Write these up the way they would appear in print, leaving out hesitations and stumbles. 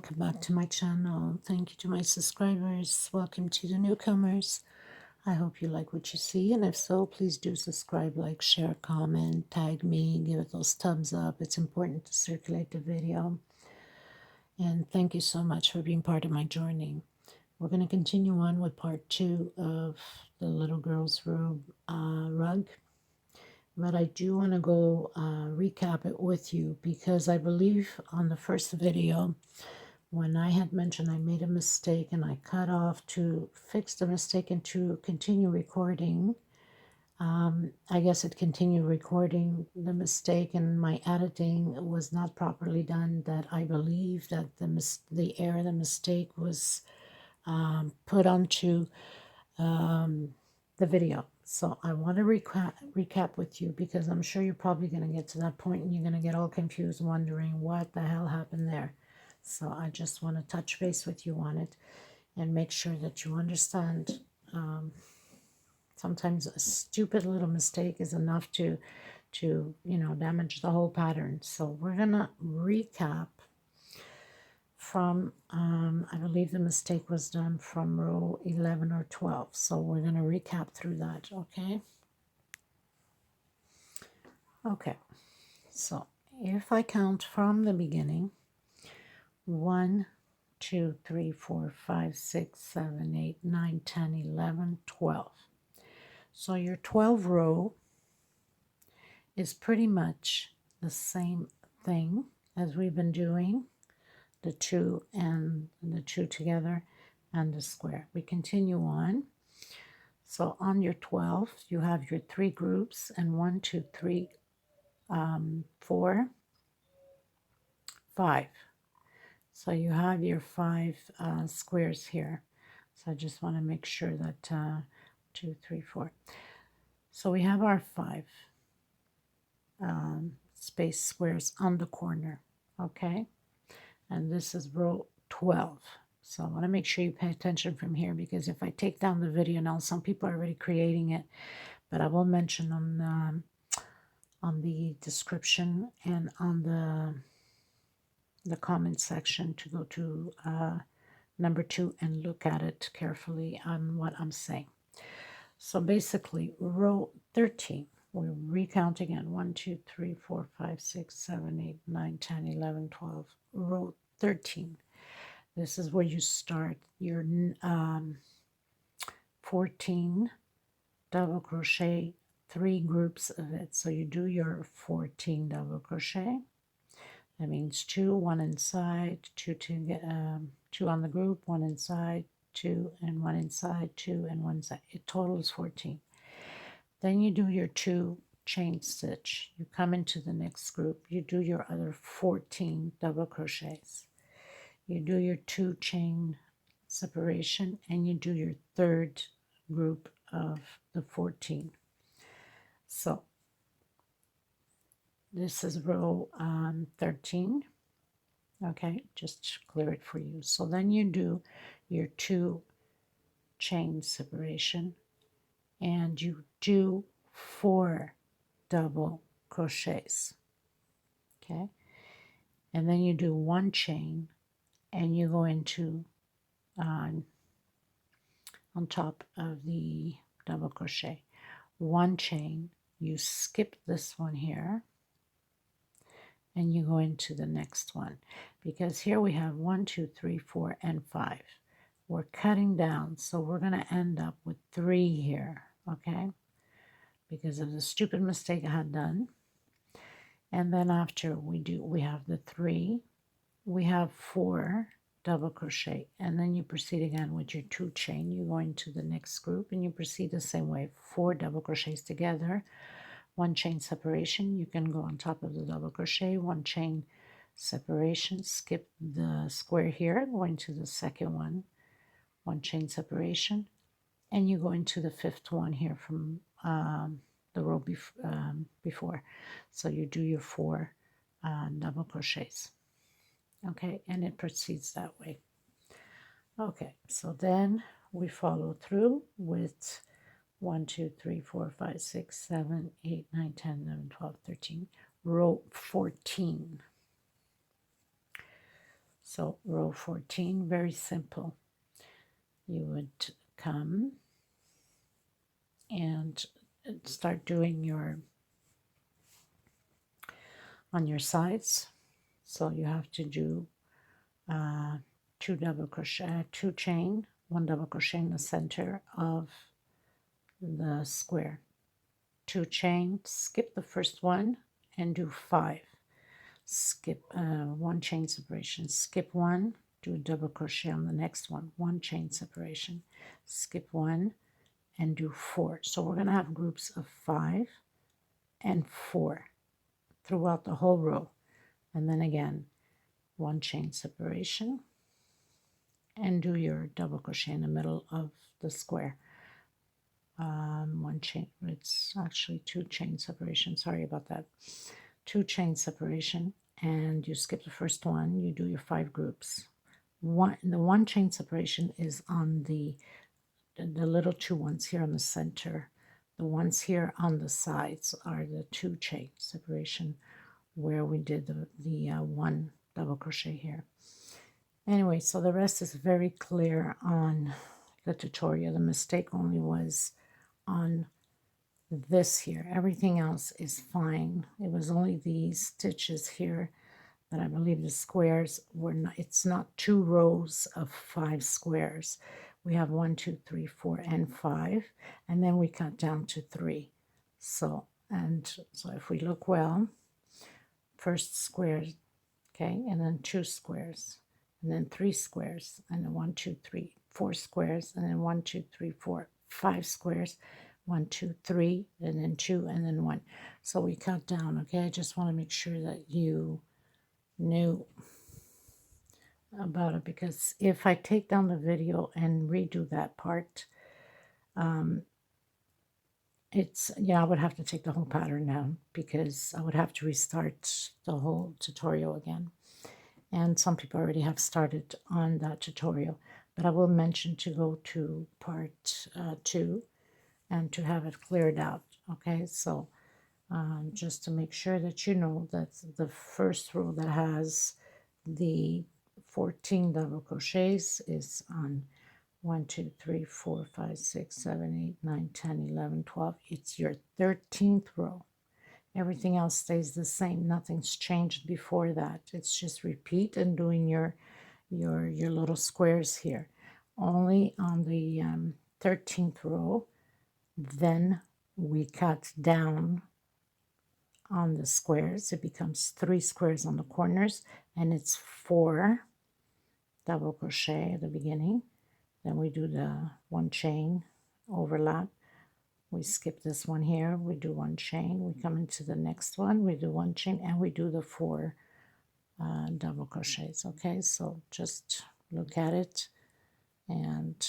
welcome back to my channel. Thank you to my subscribers. Welcome to the newcomers. I hope you like what you see, and if so, please do subscribe, like, share, comment, tag me, give it those thumbs up. It's important to circulate the video. And thank you so much for being part of my journey. We're going to continue on with part 2 of the little girl's robe rug. But I do want to go recap it with you, because I believe on the first video, when I had mentioned I made a mistake and I cut off to fix the mistake and to continue recording, I guess it continued recording the mistake and my editing was not properly done, that I believe that the error, the mistake was put onto the video. So I want to recap with you, because I'm sure you're probably going to get to that point and you're going to get all confused, wondering what the hell happened there. So I just want to touch base with you on it and make sure that you understand. Sometimes a stupid little mistake is enough to damage the whole pattern. So we're going to recap from, I believe the mistake was done from row 11 or 12. So we're going to recap through that, okay? Okay, so if I count from the beginning, 1, 2, 3, 4, 5, 6, 7, 8, 9, 10, 11, 12. So your 12 row is pretty much the same thing as we've been doing, the 2 and the 2 together and the square. We continue on. So on your 12, you have your 3 groups, and 1, 2, 3, 4, 5. So you have your 5 squares here. So I just want to make sure that 2, 3, 4. So we have our 5 space squares on the corner, okay? And this is row 12. So I want to make sure you pay attention from here, because if I take down the video now, some people are already creating it, but I will mention on the description and on the comment section to go to number 2 and look at it carefully on what I'm saying. So basically, row 13, we'll recount again. 1, 2, 3, 4, 5, 6, 7, 8, 9, 10, 11, 12. Row 13. This is where you start your 14 double crochet, 3 groups of it. So you do your 14 double crochet. That means 2, 1 inside, 2 on the group, 1 inside, 2 and 1 inside, 2 and 1 inside. It totals 14. Then you do your 2 chain stitch. You come into the next group. You do your other 14 double crochets. You do your 2 chain separation, and you do your 3rd group of the 14. So this is row 13. Okay, just to clear it for you. So then you do your 2 chain separation, and you do 4 double crochets. Okay, and then you do 1 chain, and you go into on top of the double crochet, 1 chain, you skip this one here, and you go into the next one, because here we have 1, 2, 3, 4, and 5. We're cutting down, so we're going to end up with 3 here, okay, because of the stupid mistake I had done. And then after we have the 3, we have 4 double crochet, and then you proceed again with your 2 chain. You go into the next group and you proceed the same way, 4 double crochets together, 1 chain separation. You can go on top of the double crochet, 1 chain separation, skip the square here, go into the second one, 1 chain separation, and you go into the 5th one here from the row before. So you do your 4 double crochets. Okay, and it proceeds that way. Okay, so then we follow through with 1, 2, 3, 4, 5, 6, 7, 8, 9, 10, 11, 12, 13, row 14. So row 14, very simple. You would come and start doing your on your sides. So you have to do 2 double crochet, 2 chain, 1 double crochet in the center of the square, 2 chain, skip the first one and do 5. Skip 1 chain separation, skip 1, do a double crochet on the next one, 1 chain separation, skip 1 and do 4. So we're going to have groups of 5 and 4 throughout the whole row. And then again, 1 chain separation and do your double crochet in the middle of the square. 1 chain, it's actually 2 chain separation, sorry about that. 2 chain separation, and you skip the first one, you do your 5 groups. The 1 chain separation is on the little 2 ones here on the center. The ones here on the sides are the 2 chain separation where we did the 1 double crochet here. Anyway, so the rest is very clear on the tutorial. The mistake only was on this here. Everything else is fine. It was only these stitches here that I believe the squares were not, it's not 2 rows of 5 squares. We have 1, 2, 3, 4, and 5, and then we cut down to 3. So if we look well, first square, okay, and then 2 squares, and then 3 squares, and then 1, 2, 3, 4 squares, and then 1, 2, 3, 4, 5 squares, 1, 2, 3, and then 2, and then 1. So we cut down, okay? I just want to make sure that you knew about it, because if I take down the video and redo that part, I would have to take the whole pattern down because I would have to restart the whole tutorial again. And some people already have started on that tutorial, but I will mention to go to part 2 and to have it cleared out. Okay, so just to make sure that you know that the first row that has the 14 double crochets is on 1, 2, 3, 4, 5, 6, 7, 8, 9, 10, 11, 12. It's your 13th row. Everything else stays the same. Nothing's changed before that. It's just repeat and doing your little squares here. Only on the 13th row, then we cut down on the squares. It becomes 3 squares on the corners, and it's 4 double crochet at the beginning. Then we do the 1 chain overlap. We skip this one here, we do 1 chain, we come into the next one, we do 1 chain, and we do the 4 double crochets. Okay, so just look at it and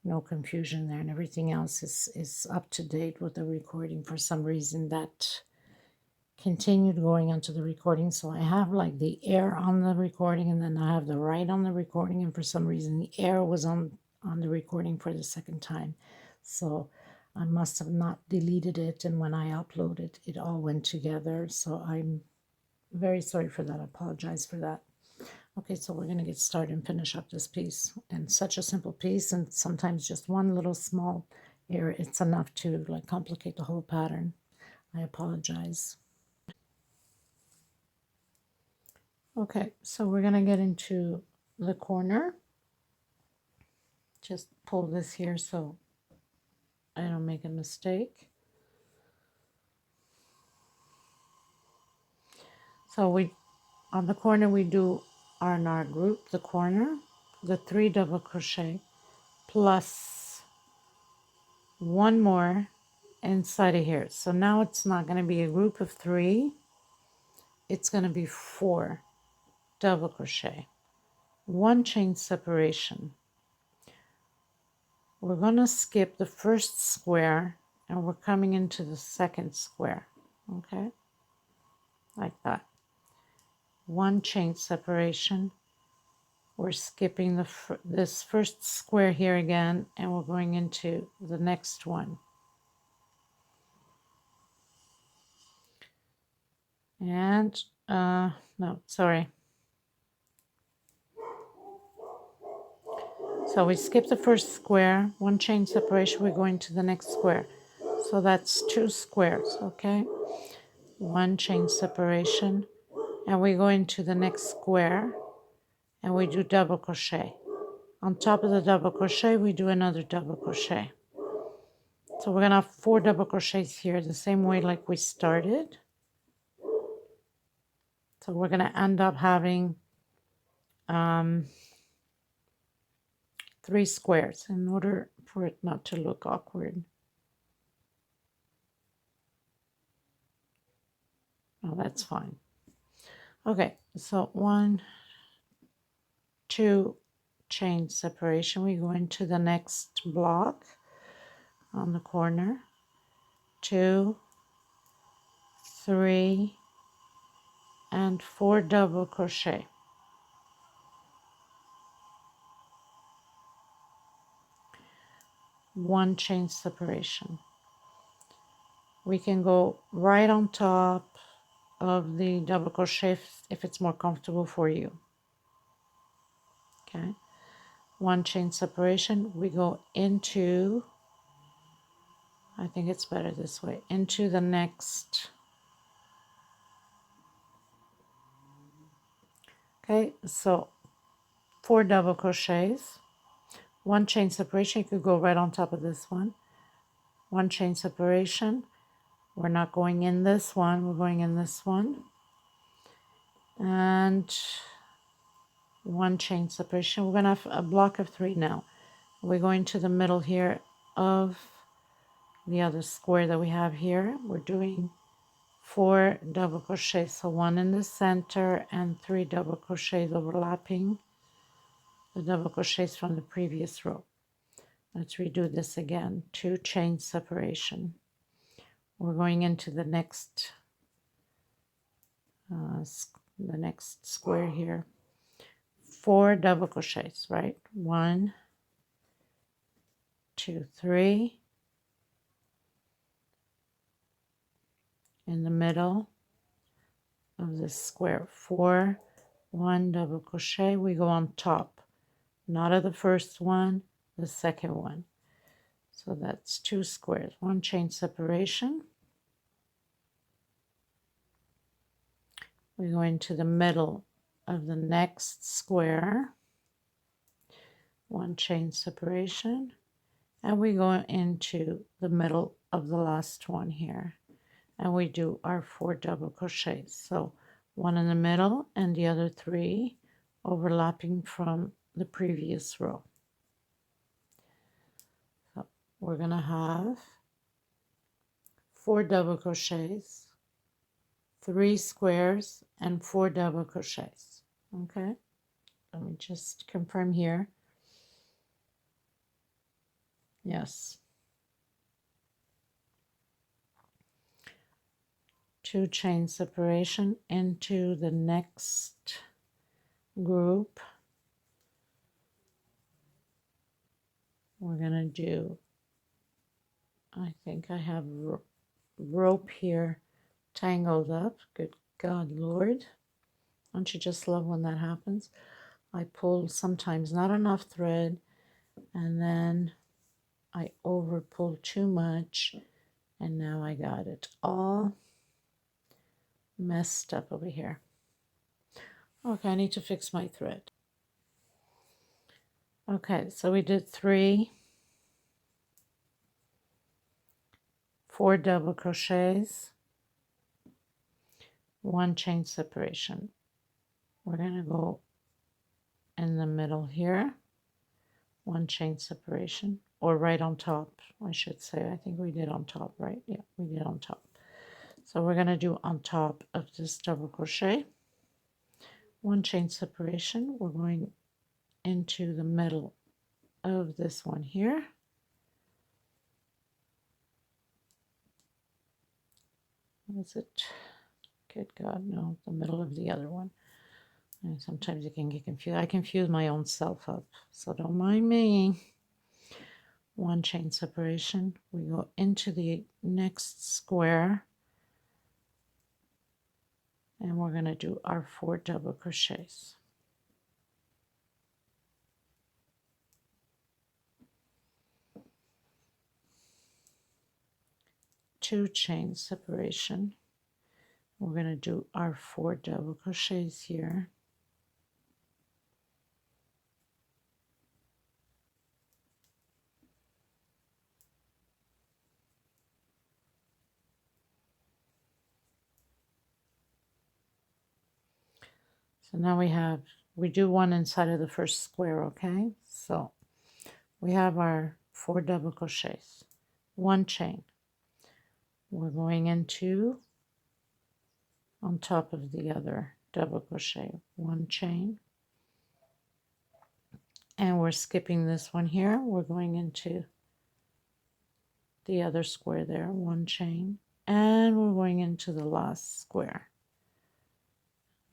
no confusion there, and everything else is up to date with the recording. For some reason that continued going onto the recording, so I have like the air on the recording and then I have the right on the recording, and for some reason the air was on the recording for the second time. So I must have not deleted it, and when I uploaded it all went together, so I'm very sorry for that. I apologize for that. Okay, so we're going to get started and finish up this piece, and such a simple piece, and sometimes just one little small error, it's enough to like complicate the whole pattern. I apologize. Okay, so we're going to get into the corner. Just pull this here so I don't make a mistake. So on the corner we do our group, the corner, the 3 double crochet plus 1 more inside of here. So now it's not going to be a group of 3, it's going to be 4 double crochet, 1 chain separation. We're going to skip the first square and we're coming into the second square, okay, like that. 1 chain separation. We're skipping this first square here again, and we're going into the next one. And no, sorry, So we skip the first square, 1 chain separation, we're going to the next square. So that's 2 squares, okay? 1 chain separation, and we go into the next square and we do double crochet. On top of the double crochet, we do another double crochet. So we're gonna have 4 double crochets here, the same way like we started. So we're gonna end up having 3 squares in order for it not to look awkward. Oh, that's fine. Okay, so 1, 2 chain separation. We go into the next block on the corner. 2, 3, and 4 double crochet. One chain separation. We can go right on top of the double crochet if it's more comfortable for you. Okay, 1 chain separation. We go into, I think it's better this way, into the next. Okay, so 4 double crochets, 1 chain separation. You could go right on top of this one. 1 chain separation. We're not going in this one, we're going in this one. And 1 chain separation. We're going to have a block of 3 now. We're going to the middle here of the other square that we have here. We're doing 4 double crochets, so 1 in the center and 3 double crochets overlapping the double crochets from the previous row. Let's redo this again. 2 chain separation. We're going into the next square here. 4 double crochets, right? 1, 2, 3. In the middle of this square, 4, 1 double crochet. We go on top, not of the first one, the second one. So that's 2 squares. 1 chain separation. We go into the middle of the next square. 1 chain separation. And we go into the middle of the last one here. And we do our 4 double crochets. So 1 in the middle and the other 3 overlapping from the previous row. So we're going to have 4 double crochets, 3 squares, and 4 double crochets. Okay, let me just confirm here. Yes. 2 chain separation into the next group. We're going to do, I think I have rope here tangled up. Good God, Lord. Don't you just love when that happens? I pull sometimes not enough thread, and then I over pull too much, and now I got it all messed up over here. Okay, I need to fix my thread. Okay, so we did 3, 4 double crochets, 1 chain separation. We're going to go in the middle here, 1 chain separation, or right on top, I should say. I think we did on top, right? Yeah, we did on top. So we're going to do on top of this double crochet, 1 chain separation. We're going into the middle of this one here. What is it? Good God, no, the middle of the other one. And sometimes you can get confused. I confuse my own self up, so don't mind me. 1 chain separation. We go into the next square, and we're going to do our 4 double crochets. 2 chain separation. We're going to do our 4 double crochets here. So now we do one inside of the first square, okay? So we have our 4 double crochets, 1 chain. We're going into on top of the other double crochet, 1 chain. And we're skipping this one here. We're going into the other square there, 1 chain. And we're going into the last square.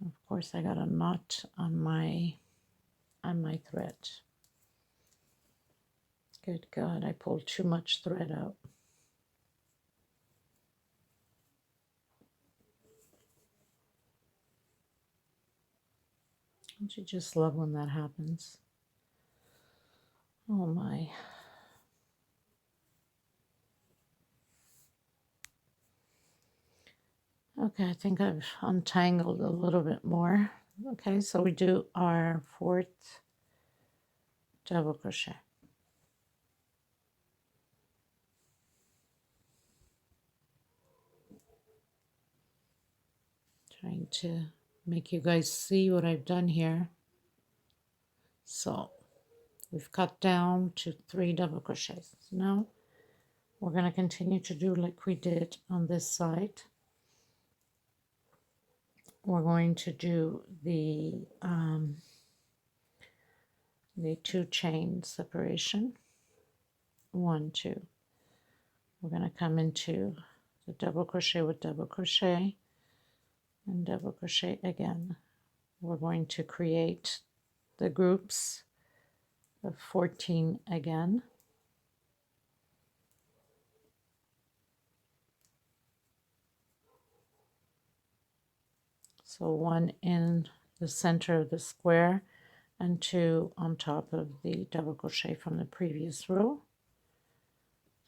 Of course, I got a knot on my thread. Good God, I pulled too much thread out. Don't you just love when that happens? Oh my. Okay, I think I've untangled a little bit more. Okay, so we do our 4th double crochet. Trying to make you guys see what I've done here. So we've cut down to 3 double crochets. Now we're going to continue to do like we did on this side. We're going to do the 2 chain separation. 1, 2. We're going to come into the double crochet with double crochet and double crochet again. We're going to create the groups of 14 again. So 1 in the center of the square and 2 on top of the double crochet from the previous row.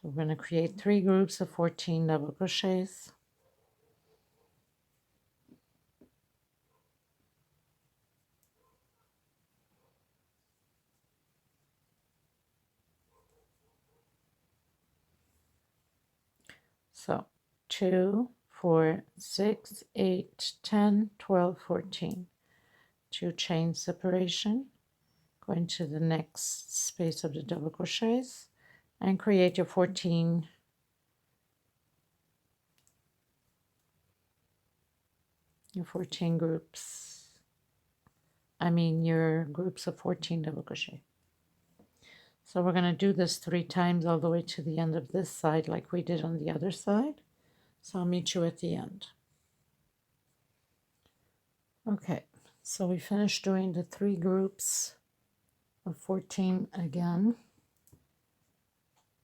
So we're going to create 3 groups of 14 double crochets. So 2, 4, 6, 8, 10, 12, 14. 2 chain separation. Go into the next space of the double crochets and create your 14 groups. Your groups of 14 double crochet. So we're going to do this 3 times all the way to the end of this side like we did on the other side. So I'll meet you at the end. Okay, so we finished doing the 3 groups of 14 again.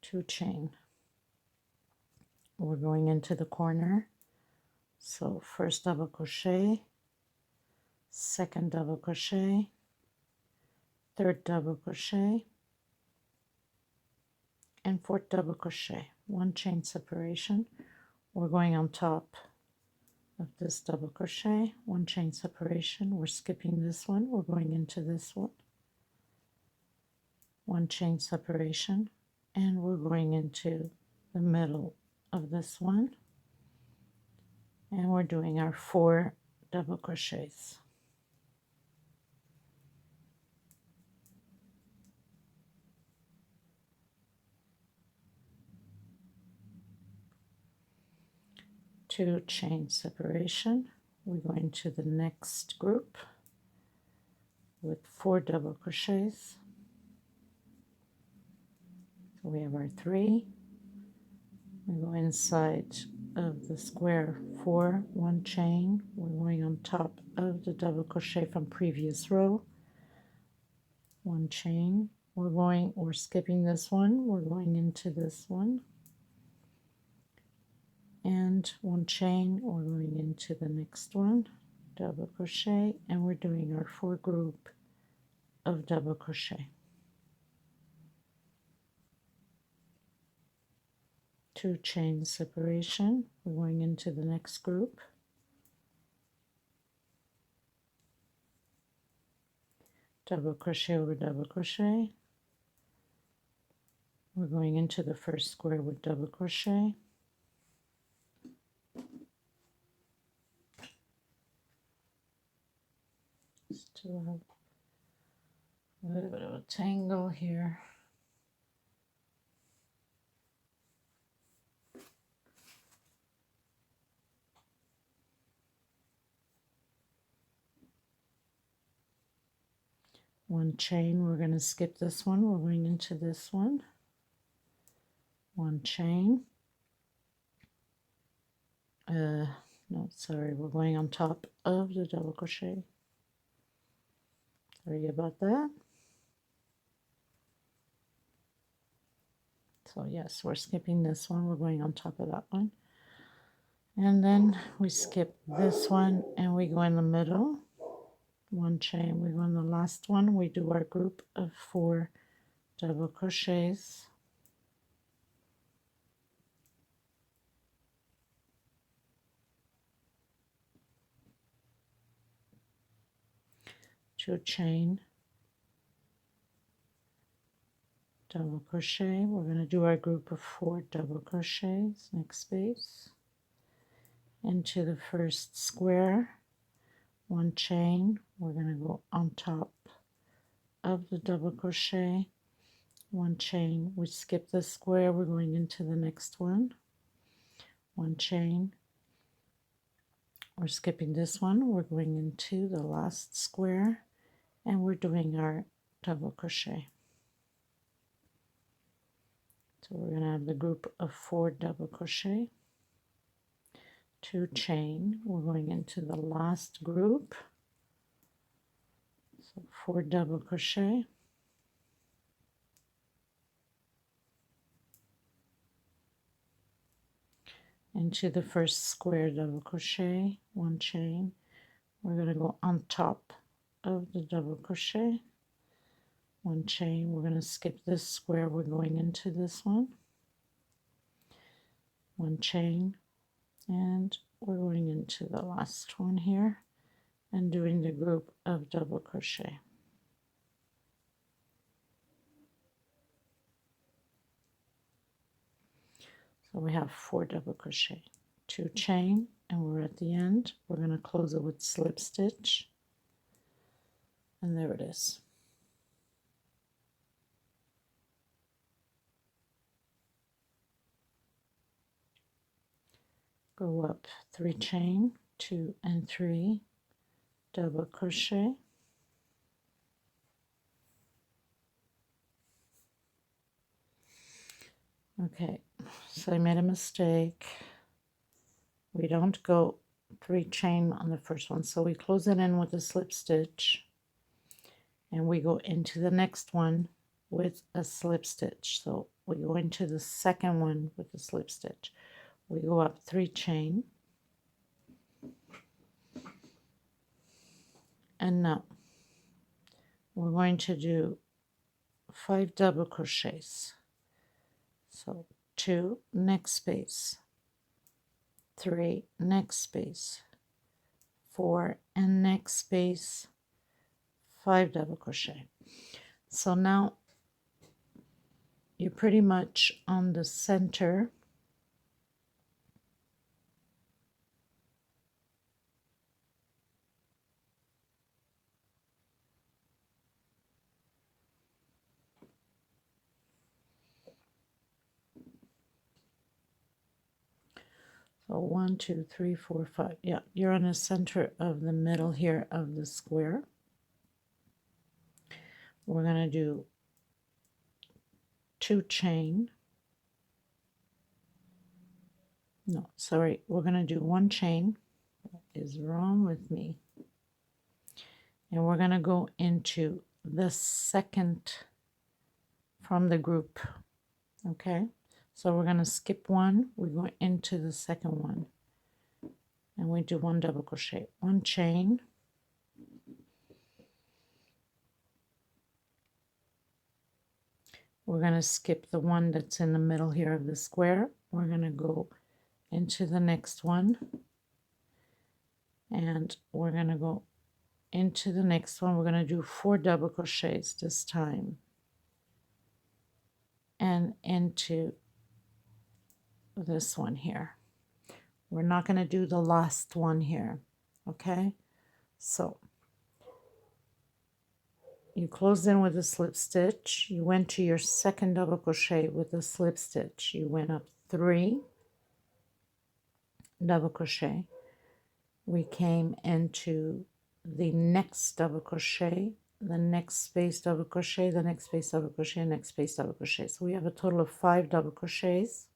2 chain. We're going into the corner. So first double crochet, second double crochet, third double crochet, and 4th double crochet. 1 chain separation. We're going on top of this double crochet, 1 chain separation. We're skipping this one. We're going into this one. 1 chain separation, and we're going into the middle of this one. And we're doing our 4 double crochets. Two chain separation. We're going to the next group with 4 double crochets. So we have our 3. We go inside of the square 4, 1 chain. We're going on top of the double crochet from previous row. 1 chain. We're skipping this one. We're going into this one. And 1 chain. We're going into the next one. Double crochet, and we're doing our 4 group of double crochet. 2 2 chain separation. We're going into the next group, double crochet over double crochet. We're going into the first square with double crochet, still have a little bit of a tangle here. One chain, we're going to skip this one, we're going into this one. One chain. No, sorry, we're going on top of the double crochet. Sorry about that. So yes, we're skipping this one, we're going on top of that one. And then we skip this one and we go in the middle. One chain, we go in the last one, we do our group of 4 double crochets. Two chain, double crochet. We're going to do our group of 4 double crochets, next space, into the first square, one chain. We're going to go on top of the double crochet, one chain. We skip the square, we're going into the next one, one chain. We're skipping this one, we're going into the last square, and we're doing our double crochet. So we're going to have the group of 4 double crochet, 2 chain. We're going into the last group, so 4 double crochet, into the first square double crochet, one chain. We're going to go on top of the double crochet, one chain. We're going to skip this square, we're going into this one chain, and we're going into the last one here and doing the group of double crochet. So we have 4 double crochet, 2 chain, and we're at the end. We're going to close it with slip stitch, and there it is. Go up 3 chain, 2 and 3 double crochet, okay, so I made a mistake. We don't go 3 chain on the first one, so we close it in with a slip stitch and we go into the next one with a slip stitch. So we go into the second one with a slip stitch, we go up 3 chain, and now we're going to do 5 double crochets. So 2, next space, 3, next space, 4, and next space, 5 double crochet. So now you're pretty much on the center . So 1, 2, 3, 4, 5. Yeah, you're in the center of the middle here of the square. We're going to do 2 chain. No, sorry, we're going to do 1 chain. What is wrong with me? And we're going to go into the second from the group. Okay, so we're going to skip one, we go into the second one, and we do 1 double crochet, 1 chain, we're going to skip the one that's in the middle here of the square, we're going to go into the next one, and we're going to go into the next one. We're going to do 4 double crochets this time, and into this one here. We're not going to do the last one here. Okay, so you closed in with a slip stitch, you went to your second double crochet with a slip stitch, you went up 3 double crochet, we came into the next double crochet, the next space double crochet, the next space double crochet, next space double crochet. So we have a total of 5 double crochets,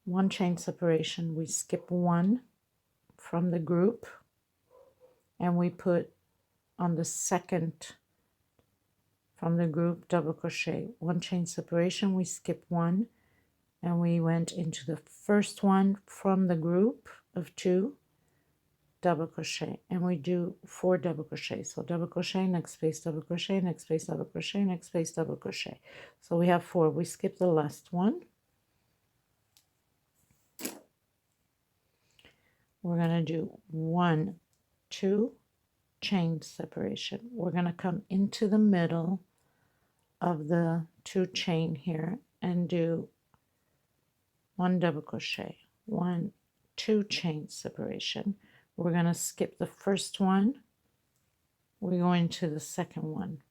1 chain separation, we skip 1 from the group, and we put on the second from the group double crochet, 1 chain separation, we skip 1, and we went into the first one from the group of 2 double crochet, and we do 4 double crochets. So double crochet, next space double crochet, next space double crochet, next space double crochet. So we have 4. We skip the last one. We're going to do 1, 2 chain separation. We're going to come into the middle of the 2 chain here and do 1 double crochet, 1, 2 chain separation. We're going to skip the first one, we go into the second one.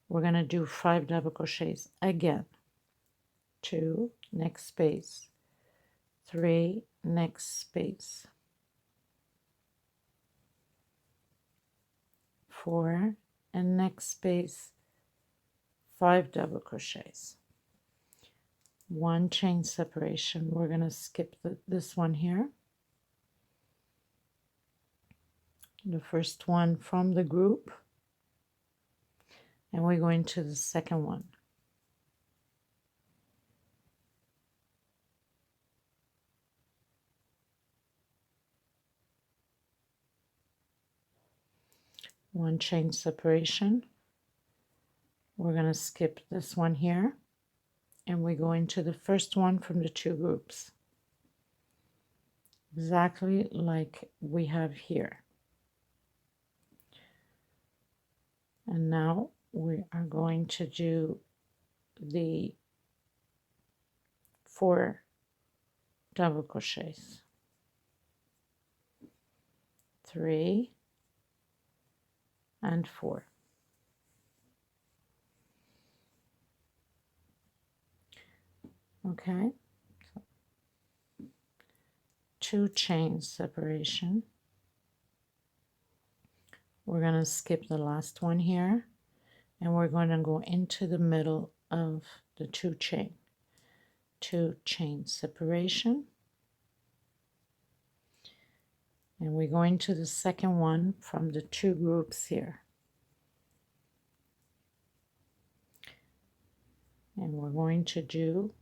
We're going to do 5 double crochets again, 2, next space, 3, next space, 4, and next space, 5 double crochets, 1 chain separation. We're going to skip this one here, the first one from the group, and we go into the second one. One chain separation. We're going to skip this one here, and we go into the first one from the 2 groups, exactly like we have here. And now we are going to do the 4 double crochets, 3 and 4. Okay, so 2 chain separation. We're going to skip the last one here, and we're going to go into the middle of the 2 chain. 2 chain separation, and we go into the second one from the 2 groups here, and we're going to do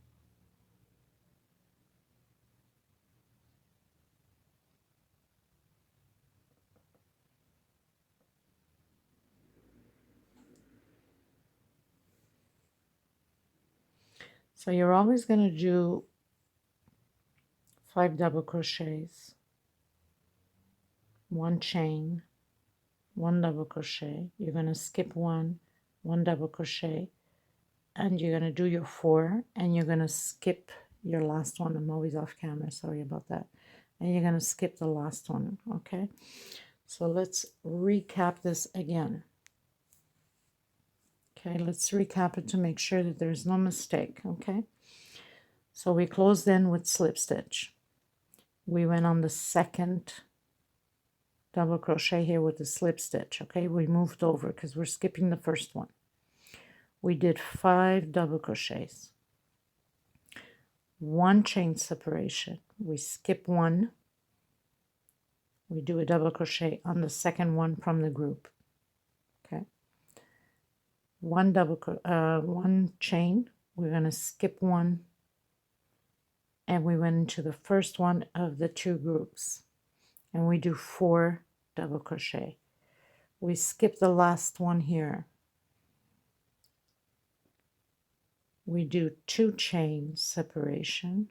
so you're always going to do 5 double crochets, 1 chain, 1 double crochet. You're going to skip 1, 1 double crochet, and you're going to do your 4, and you're going to skip your last one. I'm always off camera, sorry about that. And you're going to skip the last one. Okay, so let's recap this again. Okay, let's recap it to make sure that there's no mistake. Okay, so we closed in with slip stitch. We went on the second double crochet here with the slip stitch. Okay, we moved over because we're skipping the first one. We did 5 double crochets, 1 chain separation. We skip 1. We do a double crochet on the second one from the group. Okay, 1 chain. We're going to skip 1, and we went into the first one of the 2 groups, and we do 4 double crochet. We skip the last one here. we do 2 chain separation,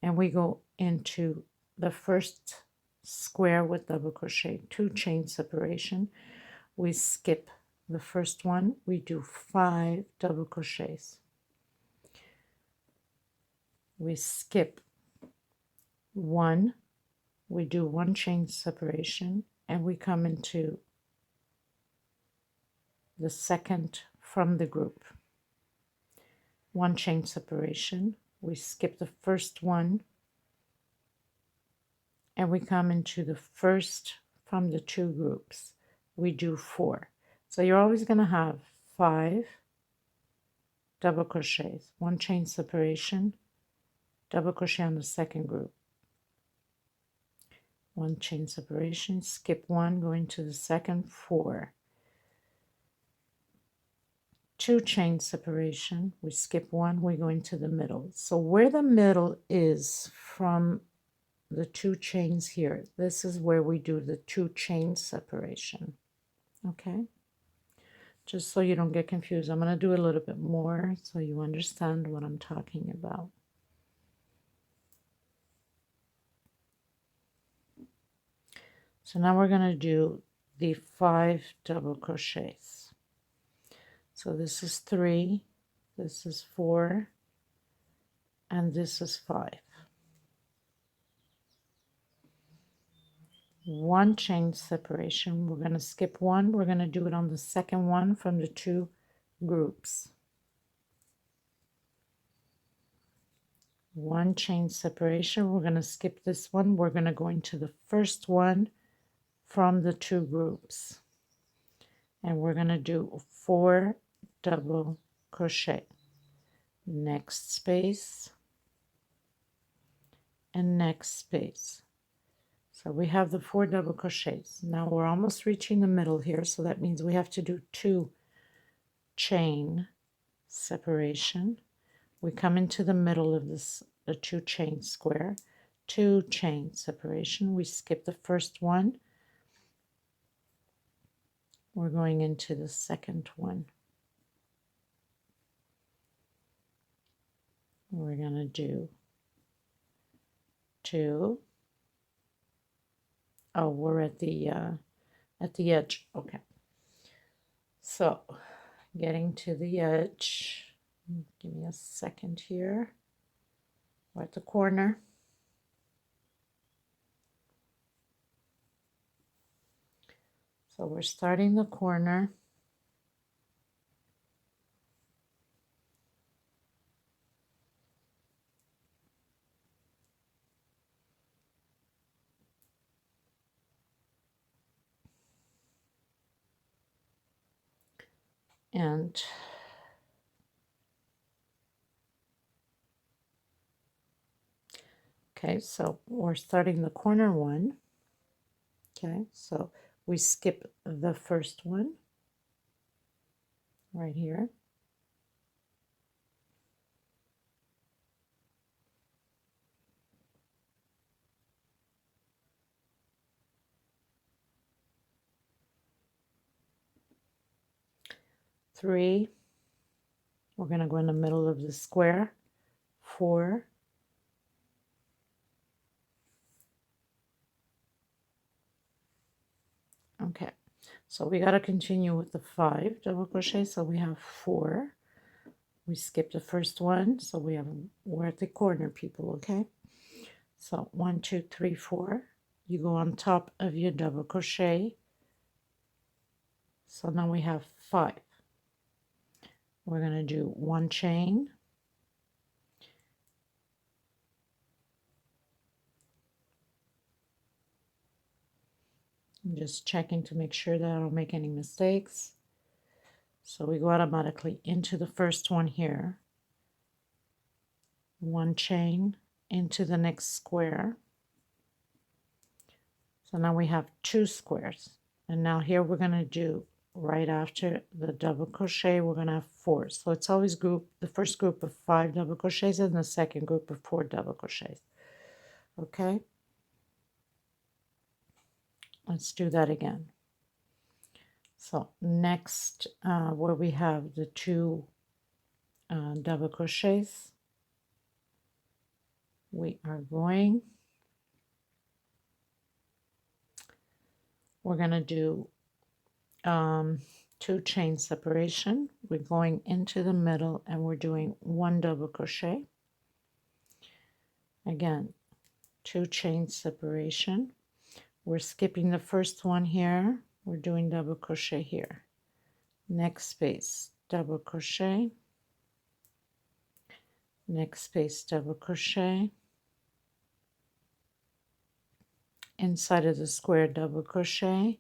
and we go into the first square with double crochet, 2 chain separation. We skip the first one, we do 5 double crochets. We skip 1, we do 1 chain separation, and we come into the second from the group. 1 chain separation, we skip the first one, and we come into the first from the 2 groups. We do 4. So you're always going to have 5 double crochets, 1 chain separation, double crochet on the second group, 1 chain separation, skip 1, go into the second, 4, 2 chain separation, we skip 1, we go into the middle. So where the middle is from the 2 chains here, this is where we do the 2 chain separation. Okay, just so you don't get confused, I'm going to do a little bit more so you understand what I'm talking about. So now we're going to do the 5 double crochets. So this is 3, this is 4, and this is 5. 1 chain separation, we're going to skip 1, we're going to do it on the second one from the 2 groups. 1 chain separation, we're going to skip this one, we're going to go into the first one from the 2 groups, and we're going to do 4 double crochet, next space and next space. So we have the 4 double crochets. Now we're almost reaching the middle here, so that means we have to do 2 chain separation. We come into the middle of this, the 2 chain square, 2 chain separation, we skip the first one, we're going into the second one. We're going to do 2. Oh, we're at the edge. Okay. So, getting to the edge. Give me a second here. We're at the corner. So we're starting the corner. And okay, so we're starting the corner one. Okay, so we skip the first one right here. Three, we're going to go in the middle of the square. 4, okay, so we got to continue with the 5 double crochet. So we have 4, we skip the first one, so we're at the corner, people. Okay, so 1 2 3 4, you go on top of your double crochet. So now we have 5. We're going to do 1 chain, I'm just checking to make sure that I don't make any mistakes. So we go automatically into the first one here, 1 chain into the next square. So now we have 2 squares, and now here we're going to do right after the double crochet, we're going to have 4. So it's always the first group of 5 double crochets and the second group of 4 double crochets. Okay, let's do that again. So next, where we have the 2 double crochets. We're going to do 2 chain separation. We're going into the middle and we're doing 1 double crochet. Again, 2 chain separation. We're skipping the first one here. We're doing double crochet here. Next space, double crochet. Next space, double crochet. Inside of the square, double crochet.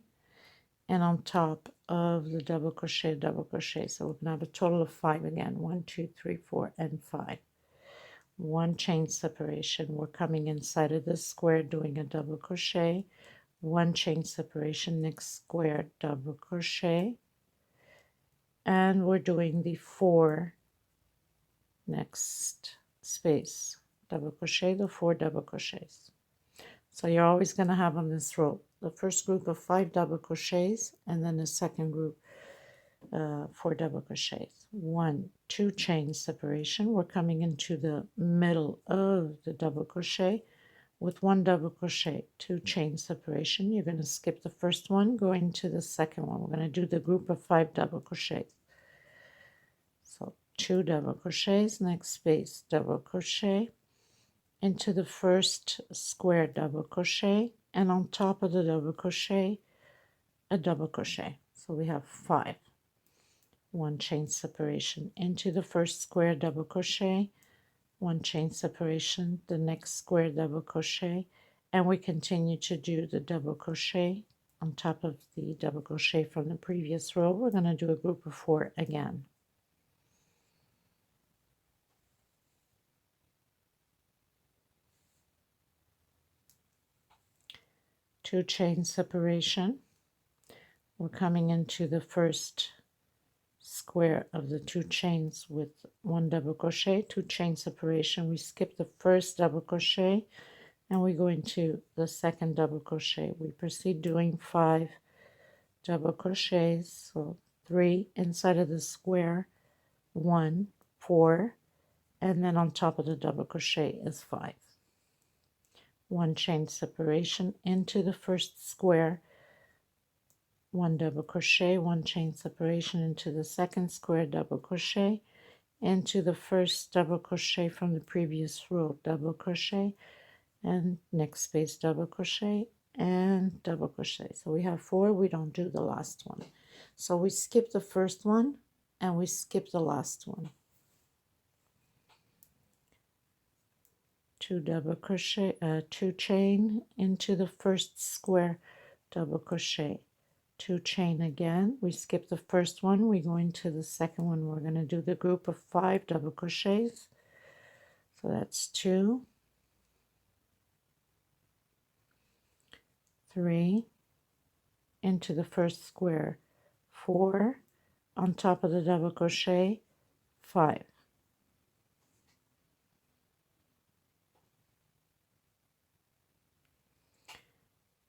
And on top of the double crochet, double crochet. So we're going to have a total of 5 again. 1, 2, 3, 4, and 5. 1 chain separation. We're coming inside of this square, doing a double crochet. 1 chain separation, next square, double crochet. And we're doing the 4 next space. Double crochet, the 4 double crochets. So you're always going to have on this row the first group of 5 double crochets and then the second group 4 double crochets. 1, 2 chain separation. We're coming into the middle of the double crochet with 1 double crochet, 2 chain separation. You're going to skip the first one, going to the second one. We're going to do the group of 5 double crochets. So 2 double crochets, next space, double crochet into the first square, double crochet, and on top of the double crochet, a double crochet. So we have 5. 1 chain separation into the first square, double crochet, 1 chain separation, the next square, double crochet, and we continue to do the double crochet on top of the double crochet from the previous row. We're going to do a group of 4 again. Two chain separation. We're coming into the first square of the 2 chains with 1 double crochet, 2 chain separation. We skip the first double crochet and we go into the second double crochet. We proceed doing 5 double crochets, so 3 inside of the square, 1, 4, and then on top of the double crochet is 5. 1 chain separation into the first square, 1 double crochet, 1 chain separation into the second square, double crochet, into the first double crochet from the previous row, double crochet, and next space, double crochet, and double crochet. So we have 4. We don't do the last one. So we skip the first one and we skip the last one. 2 double crochet, 2 chain into the first square, double crochet, 2 chain again. We skip the first one, we go into the second one. We're going to do the group of 5 double crochets. So that's 2, 3, into the first square, 4, on top of the double crochet, 5.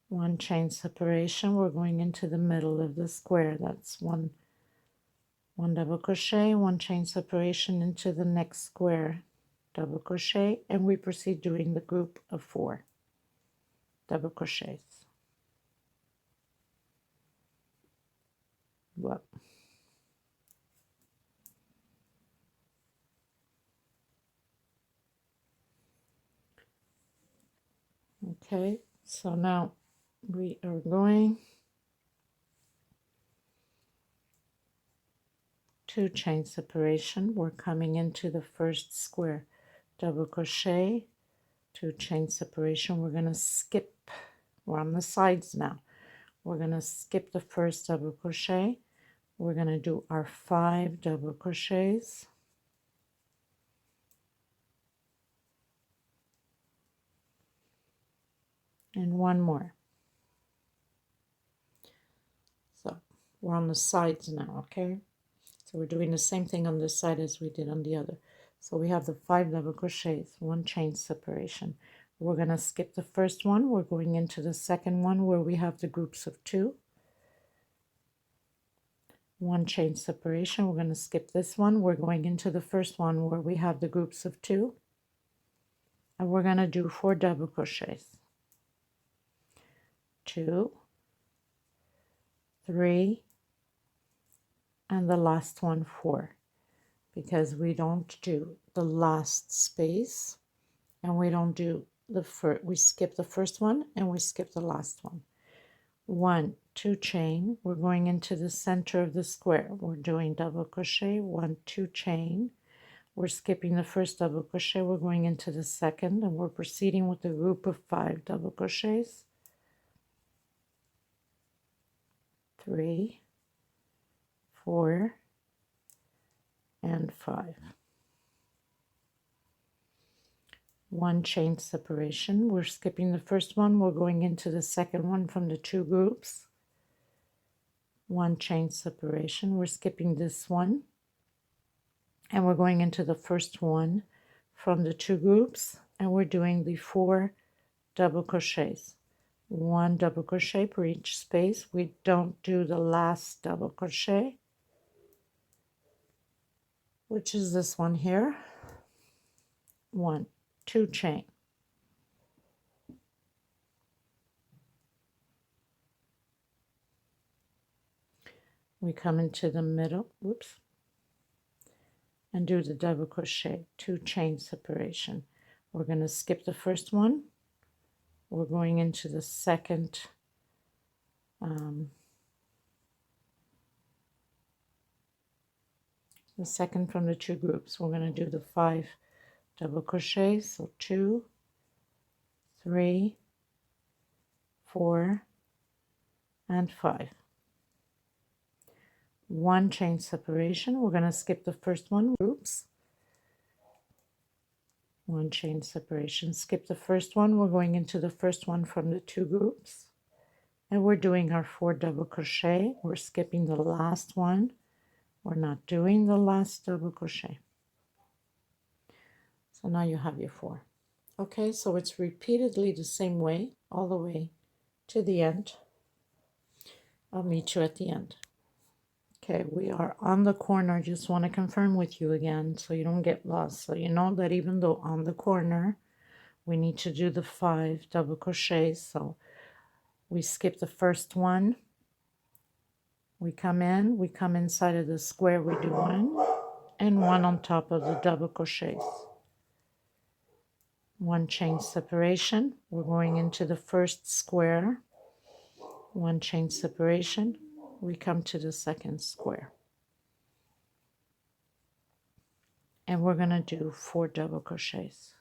1 chain separation. We're going into the middle of the square. That's 1 double crochet, 1 chain separation into the next square, double crochet, and we proceed doing the group of 4 double crochets. Well, okay, so now we are going 2 chain separation. We're coming into the first square, double crochet, 2 chain separation. We're going to skip, we're on the sides now. We're going to skip the first double crochet. We're going to do our 5 double crochets. And 1 more. So we're on the sides now, okay? So we're doing the same thing on this side as we did on the other. So we have the 5 double crochets, 1 chain separation. We're going to skip the first one. We're going into the second one where we have the groups of 2. 1 chain separation. We're going to skip this one. We're going into the first one where we have the groups of 2, and we're going to do 4 double crochets. 2, 3, and the last one 4, because we don't do the last space, and we don't do the first. We skip the first one and we skip the last one. 1, 2 chain. We're going into the center of the square. We're doing double crochet, 1, 2 chain. We're skipping the first double crochet. We're going into the second, and we're proceeding with a group of 5 double crochets. 3, 4, and 5. 1 chain separation. We're skipping the first one. We're going into the second one from the 2 groups. 1 chain separation. We're skipping this one, and we're going into the first one from the 2 groups, and we're doing the 4 double crochets. 1 double crochet per each space. We don't do the last double crochet, which is this one here. 1, 2 chain. We come into the middle, whoops, and do the double crochet, 2 chain separation. We're going to skip the first one. We're going into the second from the 2 groups. We're going to do the 5 double crochets, so 2, 3, 4, and 5. 1 chain separation. We're going to skip the first one, groups. 1 chain separation. Skip the first one. We're going into the first one from the 2 groups, and we're doing our 4 double crochet. We're skipping the last one. We're not doing the last double crochet. So now you have your 4. Okay, so it's repeatedly the same way all the way to the end. I'll meet you at the end. Okay, we are on the corner. Just want to confirm with you again so you don't get lost. So you know that even though on the corner we need to do the 5 double crochets, so we skip the first one, we come inside of the square, we do 1 and 1 on top of the double crochets. 1 chain separation. We're going into the first square. 1 chain separation. We come to the second square, and we're going to do 4 double crochets.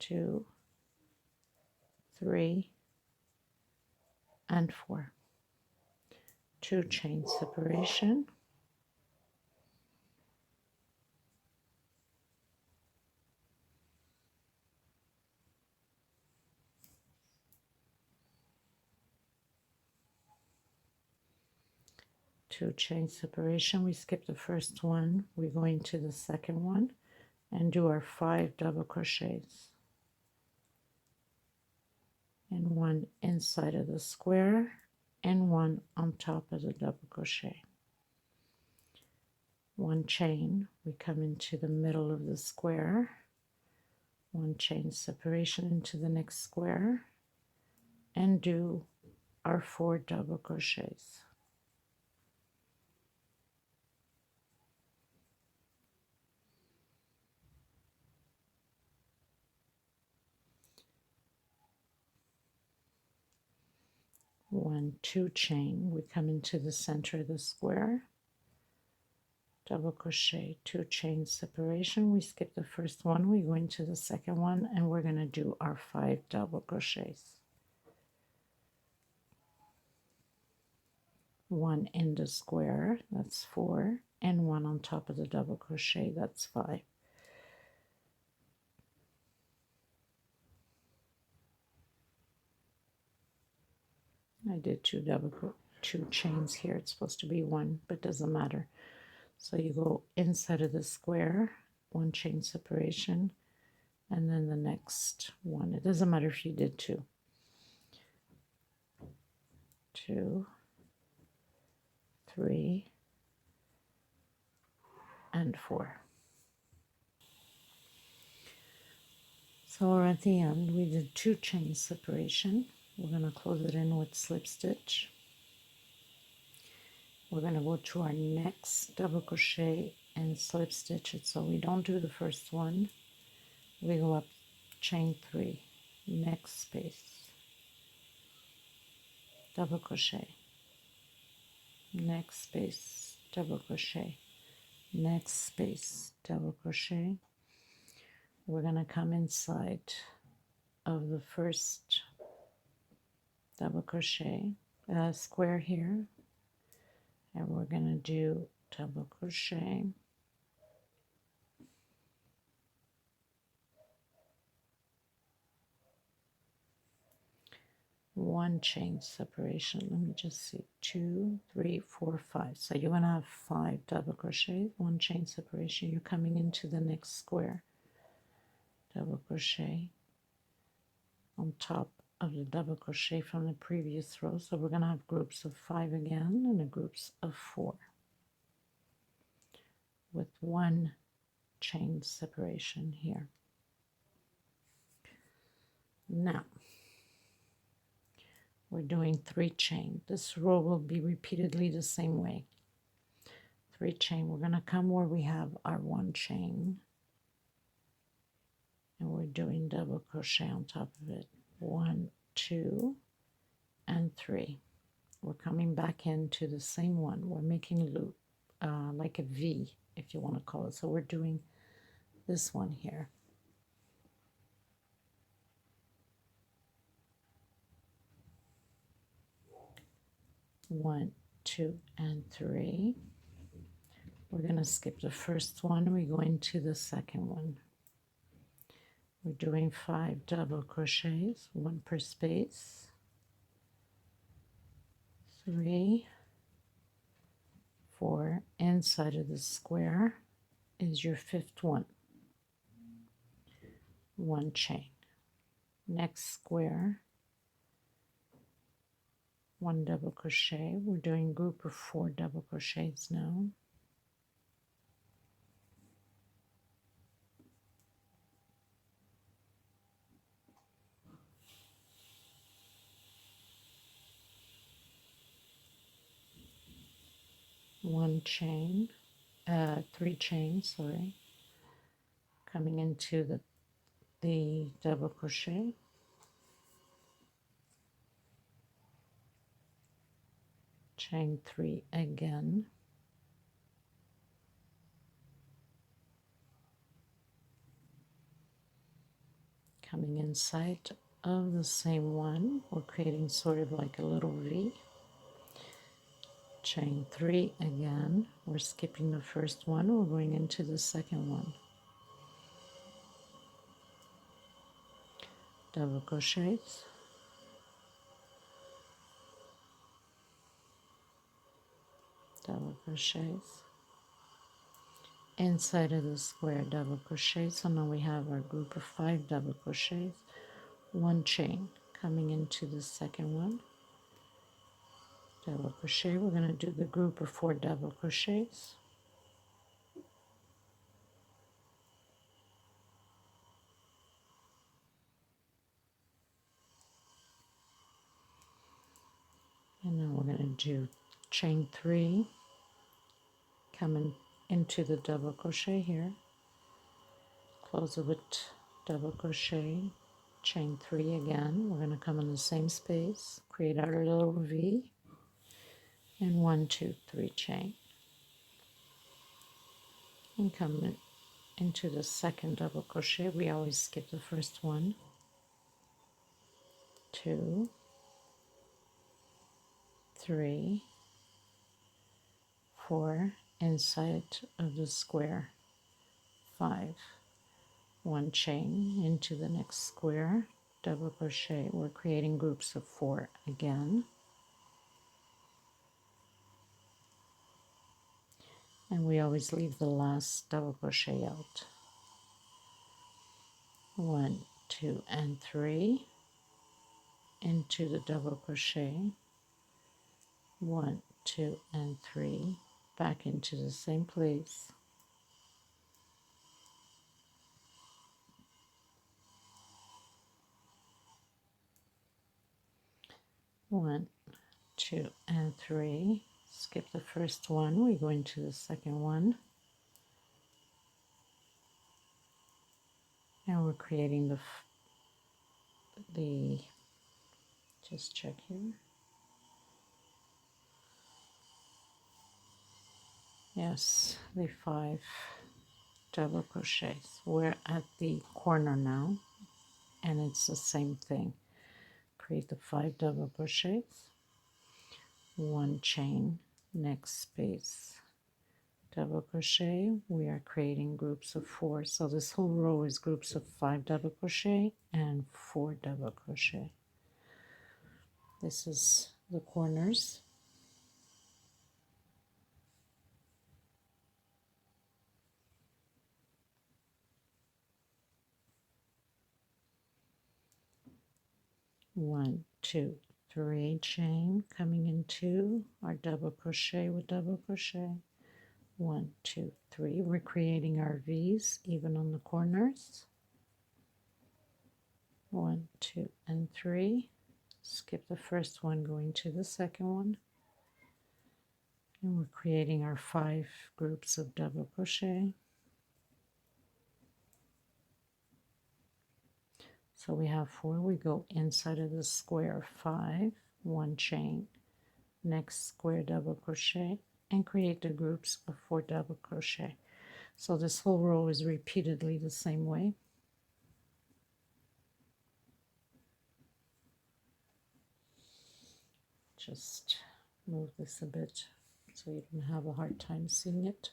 2, 3, and 4. 2 chain separation. Two chain separation. We skip the first one. We go into the second one and do our 5 double crochets. And 1 inside of the square and 1 on top of the double crochet. 1 chain. We come into the middle of the square. 1 chain separation into the next square and do our 4 double crochets. One, 2 chain. We come into the center of the square, double crochet, 2 chain separation. We skip the first one, we go into the second one, and we're going to do our 5 double crochets. 1 in the square, that's 4, and 1 on top of the double crochet, that's 5. I did 2 chains here. It's supposed to be 1, but doesn't matter. So you go inside of the square, 1 chain separation, and then the next one. It doesn't matter if you did 2. 2, 3, and 4. So we're at the end. We did 2 chain separation. We're going to close it in with slip stitch. We're going to go to our next double crochet and slip stitch it. So we don't do the first one. We go up chain 3, next space, double crochet, next space, double crochet, next space, double crochet. We're going to come inside of the first double crochet square here, and we're going to do double crochet, one chain separation. Let me just see, 2, 3, 4, 5. So you're going to have 5 double crochets, one chain separation. You're coming into the next square, double crochet on top of the double crochet from the previous row. So we're going to have groups of 5 again and a groups of 4 with one chain separation here. Now we're doing 3 chain. This row will be repeatedly the same way. 3 chain. We're going to come where we have our 1 chain, and we're doing double crochet on top of it. 1, 2, and 3. We're coming back into the same one. We're making a loop, like a V, if you want to call it. So we're doing this one here. 1, 2, and 3. We're going to skip the first one. We go into the second one. We're doing 5 double crochets, 1 per space. 3, 4. Inside of the square is your 5th one. 1 chain. Next square, 1 double crochet. We're doing group of 4 double crochets now. One chain, 3 chains, sorry, coming into the double crochet, chain 3 again, coming inside of the same one. We're creating sort of like a little V, chain 3 again. We're skipping the first one. We're going into the second one. Double crochets, double crochets, inside of the square double crochet. So now we have our group of 5 double crochets, 1 chain coming into the second one, double crochet. We're going to do the group of 4 double crochets, and then we're going to do chain 3 coming into the double crochet here, close it with double crochet, chain 3 again. We're going to come in the same space, create our little V, and 1, 2, 3 chain, and come into the second double crochet. We always skip the first one. 2, 3, 4, inside of the square, 5, 1 chain into the next square, double crochet. We're creating groups of 4 again, and we always leave the last double crochet out. 1, 2, and 3 into the double crochet, 1, 2 and 3, back into the same place. 1, 2 and 3, skip the first one, we go into the second one, and we're creating the just check here, yes, the 5 double crochets. We're at the corner now, and it's the same thing. Create the 5 double crochets, 1 chain, next space, double crochet. We are creating groups of 4, so this whole row is groups of 5 double crochet and 4 double crochet. This is the corners. One, two, 3 chain, coming into our double crochet with double crochet. 1, 2, 3. We're creating our V's even on the corners. 1, 2, and 3. Skip the first one, going to the second one, and we're creating our 5 groups of double crochet. So we have 4. We go inside of the square, 5, 1 chain, next square double crochet, and create the groups of 4 double crochet. So this whole row is repeatedly the same way. Just move this a bit so you don't have a hard time seeing it.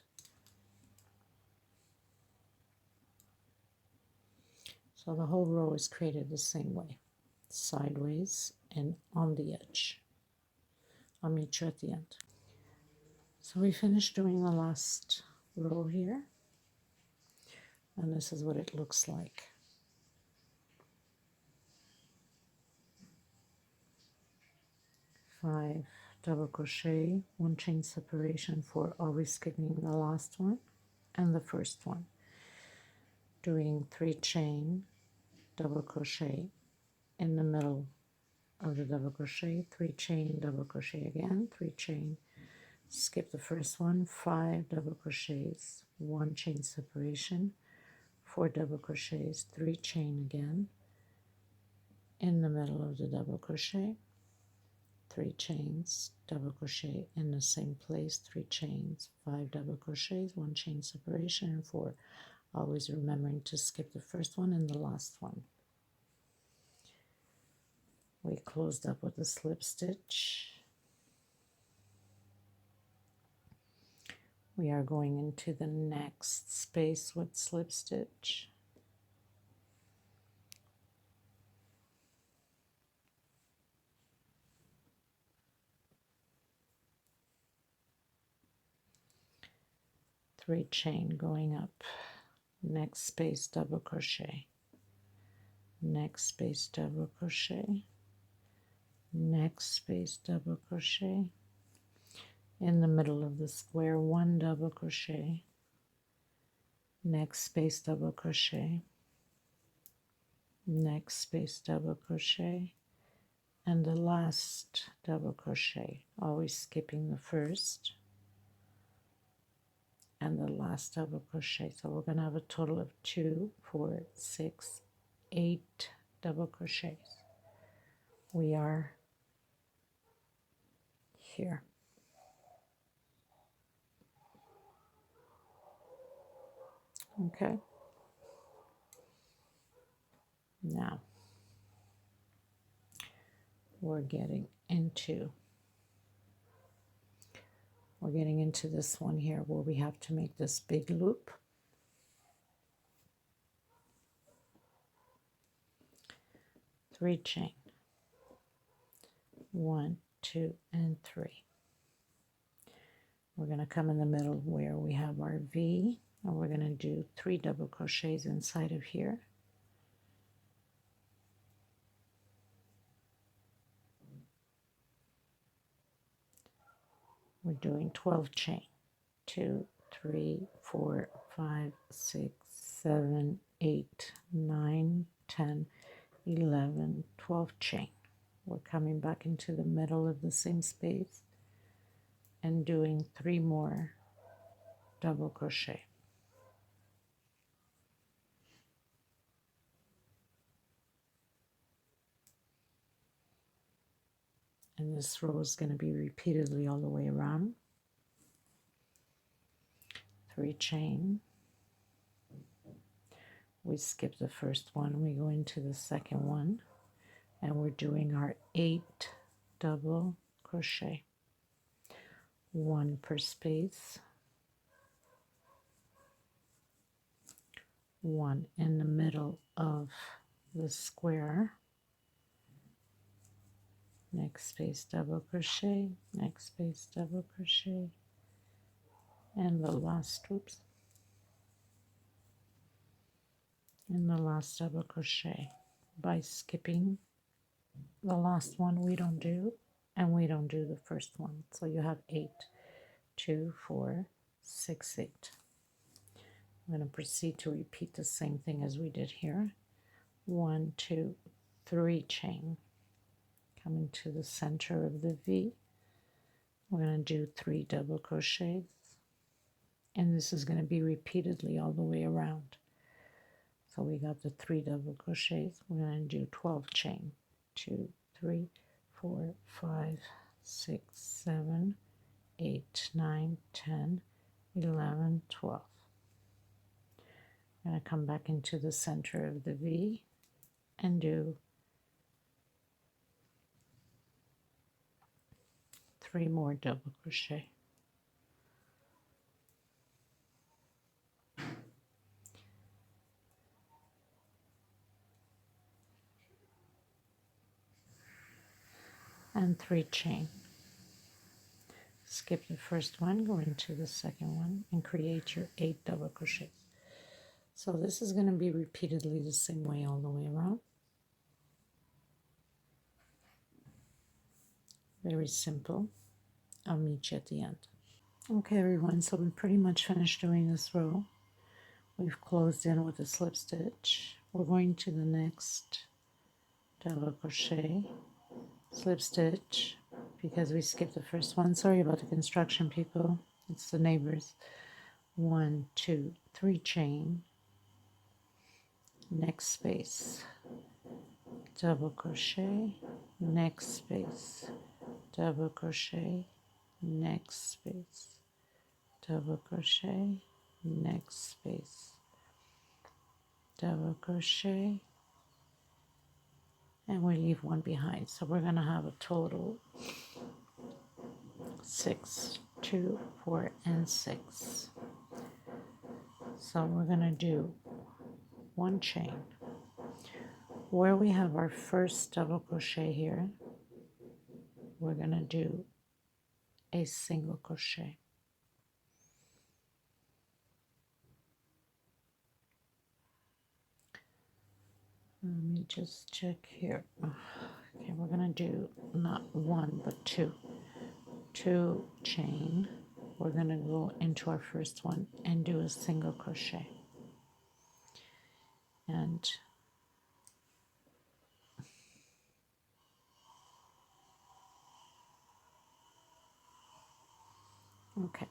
So the whole row is created the same way, sideways and on the edge. I'll meet you at the end. So we finished doing the last row here, and this is what it looks like. Five double crochet, 1 chain separation for always skipping the last one and the first one. Doing 3 chain, double crochet in the middle of the double crochet, 3 chain, double crochet again, 3 chain, skip the first one, 5 double crochets, 1 chain separation, 4 double crochets, 3 chain again, in the middle of the double crochet, 3 chains, double crochet in the same place, 3 chains, 5 double crochets, 1 chain separation, and 4. Always remembering to skip the first one and the last one. We closed up with a slip stitch. We are going into the next space with slip stitch. Three chain going up, next space double crochet, next space double crochet, next space double crochet, in the middle of the square 1 double crochet, next space double crochet, next space double crochet, and the last double crochet, always skipping the first and the last double crochet. So we're going to have a total of 2, 4, 6, 8 double crochets. We are here. Okay. Now we're getting into this one here where we have to make this big loop. Three chain, 1, 2, and 3. We're going to come in the middle where we have our V, and we're going to do 3 double crochets inside of here. we're doing 12 chain. 2, 3, 4, 5, 6, 7, 8, 9, 10, 11, 12 chain. We're coming back into the middle of the same space and doing 3 more double crochet. And this row is going to be repeatedly all the way around. 3 chain. We skip the first one, we go into the second one, and we're doing our 8 double crochet. 1 per space, 1 in the middle of the square, next space double crochet, next space double crochet, and the last, oops, and the last double crochet. By skipping the last one we don't do, and we don't do the first one. So you have 8, 2, 4, 6, 8. I'm going to proceed to repeat the same thing as we did here. 1, 2, 3 chain. Coming to the center of the V, we're going to do 3 double crochets, and this is going to be repeatedly all the way around. So we got the 3 double crochets. We're going to do 12 chain. 2, 3, 4, 5, 6, 7, 8, 9, 10, 11, 12. I'm going to come back into the center of the V and do 3 more double crochet. And 3 chain. Skip the first one, go into the second one, and create your 8 double crochets. So this is going to be repeatedly the same way all the way around. Very simple. I'll meet you at the end. Okay everyone, so we pretty much finished doing this row. We've closed in with a slip stitch. We're going to the next double crochet, slip stitch, because we skipped the first one. Sorry about the construction, people. It's the neighbors. 1, 2, 3 chain, next space, double crochet, next space, double crochet, next space, double crochet, next space, double crochet, and we leave 1 behind. So we're going to have a total 6, 2, 4, and 6. So we're going to do 1 chain. Where we have our first double crochet here, we're going to do a single crochet. Let me just check here. Okay, we're going to do not 1 but 2. 2 chain. We're going to go into our first one and do a single crochet. And okay,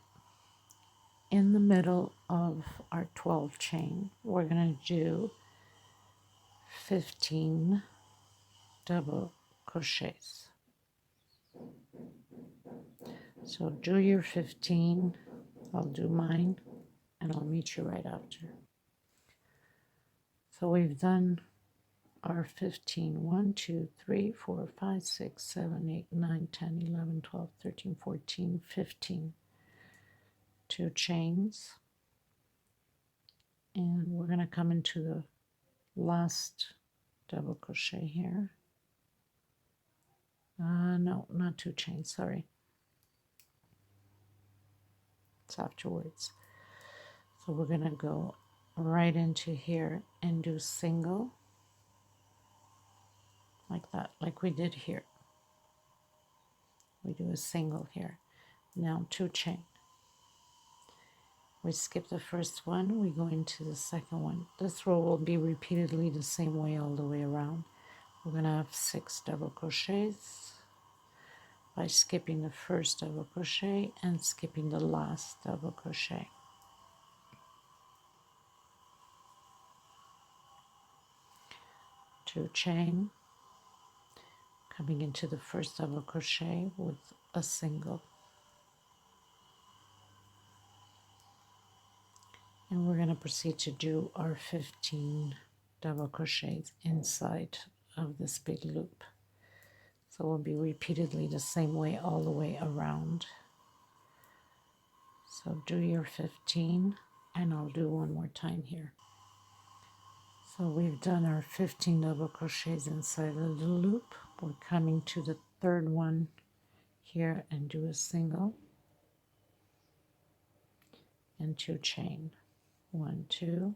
in the middle of our 12 chain, we're going to do 15 double crochets. So do your 15, I'll do mine, and I'll meet you right after. So we've done our 15, 1, 2, 3, 4, 5, 6, 7, 8, 9, 10, 11, 12, 13, 14, 15. 2 chains, and we're going to come into the last double crochet here. No, not 2 chains, sorry. It's afterwards. So we're going to go right into here and do single, like that, like we did here. We do a single here. Now 2 chain. We skip the first one, we go into the second one. This row will be repeatedly the same way all the way around. We're going to have 6 double crochets by skipping the first double crochet and skipping the last double crochet. 2 chain, coming into the first double crochet with a single. And we're going to proceed to do our 15 double crochets inside of this big loop. So we'll be repeatedly the same way all the way around. So do your 15, and I'll do one more time here. So we've done our 15 double crochets inside of the loop. We're coming to the third one here and do a single and 2 chain. 1, 2,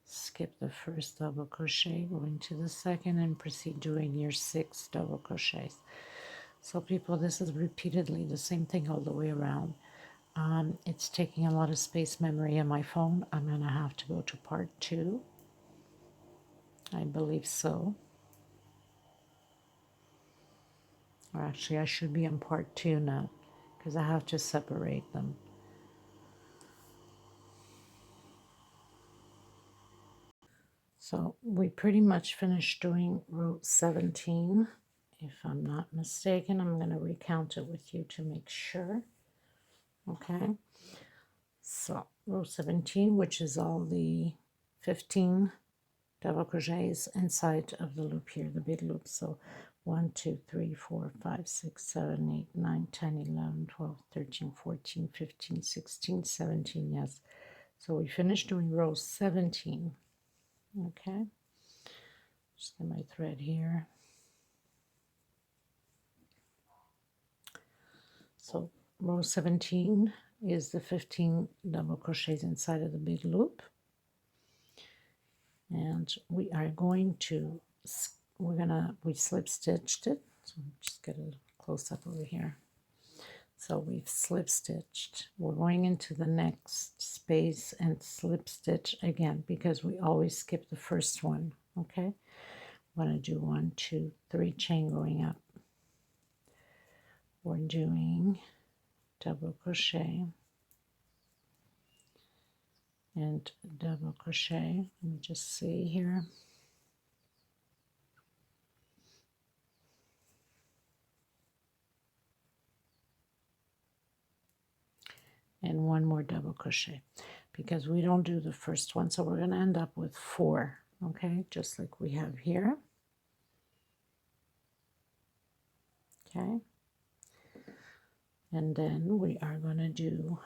skip the first double crochet, go into the second, and proceed doing your 6 double crochets. So people, this is repeatedly the same thing all the way around. It's taking a lot of space memory on my phone. I'm going to have to go to part 2. I believe so. Or actually, I should be on part 2 now because I have to separate them. So we pretty much finished doing row 17. If I'm not mistaken, I'm going to recount it with you to make sure. Okay. So row 17, which is all the 15 double crochets inside of the loop here, the big loop. So 1, 2, 3, 4, 5, 6, 7, 8, 9, 10, 11, 12, 13, 14, 15, 16, 17. Yes. So we finished doing row 17. Okay. Just get my thread here. So row 17 is the 15 double crochets inside of the big loop. And we are going to, we slip stitched it. So just get a close up over here. So we've slip stitched. We're going into the next space and slip stitch again because we always skip the first one. Okay. I'm going to do 1, 2, 3 chain going up. We're doing double crochet and double crochet. Let me just see here. And one more double crochet because we don't do the first one, so we're going to end up with 4, okay, just like we have here. Okay, and then we are going to do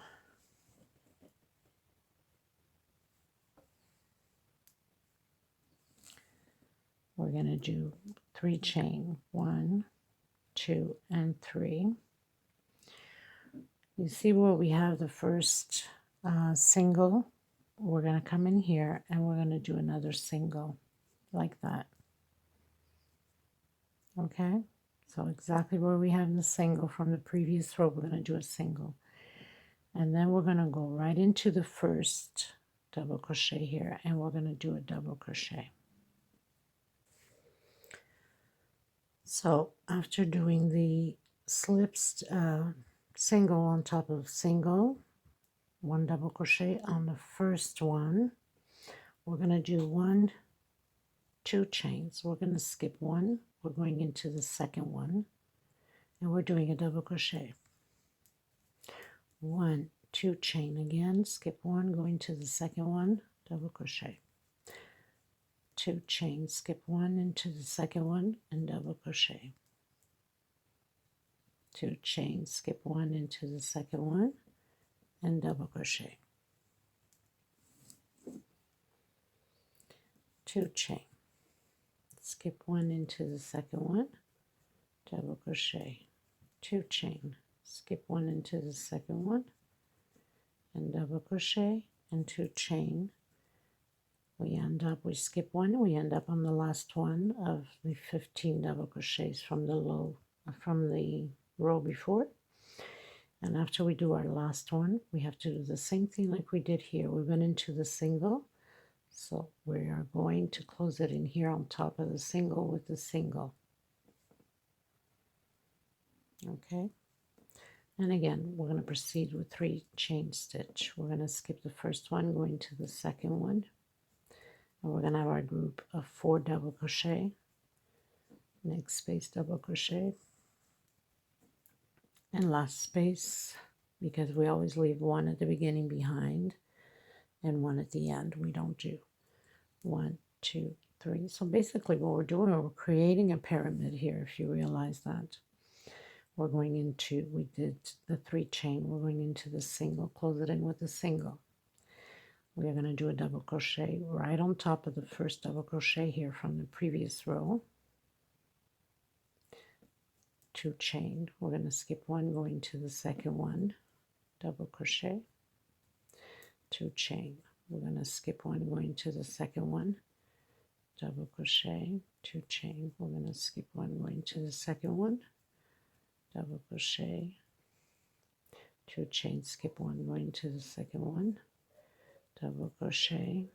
we're going to do 3 chain, 1, 2, and 3. You see where we have the first single, we're going to come in here and we're going to do another single like that. Okay, so exactly where we have the single from the previous row, we're going to do a single. And then we're going to go right into the first double crochet here and we're going to do a double crochet. So after doing the slips single on top of single, 1 double crochet on the first one, we're going to do 1, 2 chains. We're going to skip 1, we're going into the second one, and we're doing a double crochet. 1, 2 chain again, skip 1, go into the second one, double crochet. 2 chain, skip 1 into the second one, and double crochet. 2 chain, skip 1 into the second one, and double crochet. 2 chain, skip 1 into the second one, double crochet. 2 chain, skip 1 into the second one, and double crochet, and 2 chain. We skip 1, we end up on the last one of the 15 double crochets from the row before. And after we do our last one, we have to do the same thing like we did here. We went into the single, so we are going to close it in here on top of the single with the single. Okay, and again, we're going to proceed with 3 chain stitch. We're going to skip the first one, go into the second one, and we're going to have our group of 4 double crochet, next space double crochet, and last space, because we always leave one at the beginning behind and one at the end. We don't do 1, 2, 3. So basically what we're doing, we're creating a pyramid here, if you realize that. We're going into, we did the 3 chain, we're going into the single, close it in with a single. We are going to do a double crochet right on top of the first double crochet here from the previous row. 2 chain, we're going to skip one, go into the second one, double crochet, 2 chain, we're going to skip one, go into the second one, double crochet, 2 chain, we're going to skip one, go into the second one, double crochet, 2 chain, skip one, go into the second one, double crochet,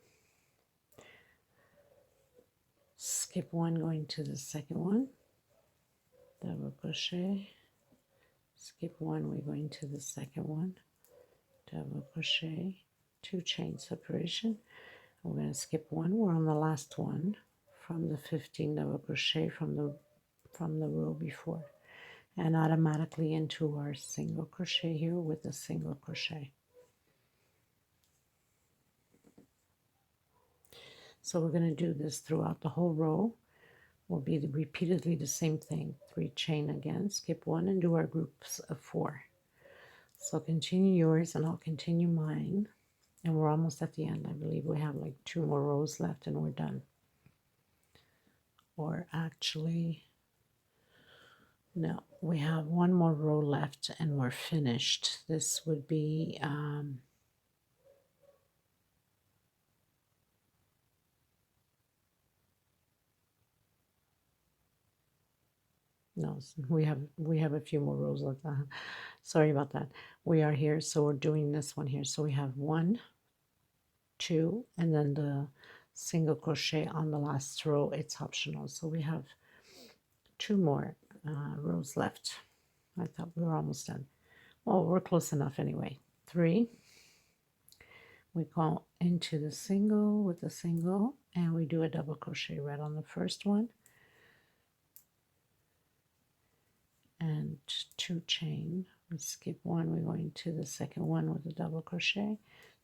skip one, go into the second one, double crochet, skip one, we go into the second one, double crochet, 2 chain separation. We're going to skip one, we're on the last one from the 15 double crochet from the row before, and automatically into our single crochet here with a single crochet. So we're going to do this throughout the whole row. Will be repeatedly the same thing. 3 chain again, skip one, and do our groups of 4. So continue yours and I'll continue mine, and we're almost at the end. I believe we have like 2 more rows left and we're done. Or actually, no, we have 1 more row left and we're finished. This would be no, we have a few more rows left. Sorry about that. We are here, so we're doing this one here. So we have 1, 2, and then the single crochet on the last row. It's optional. So we have 2 more rows left. I thought we were almost done. Well, we're close enough anyway. 3. We go into the single with the single, and we do a double crochet right on the first one, and 2 chain. We skip one, we go into the second one with a double crochet,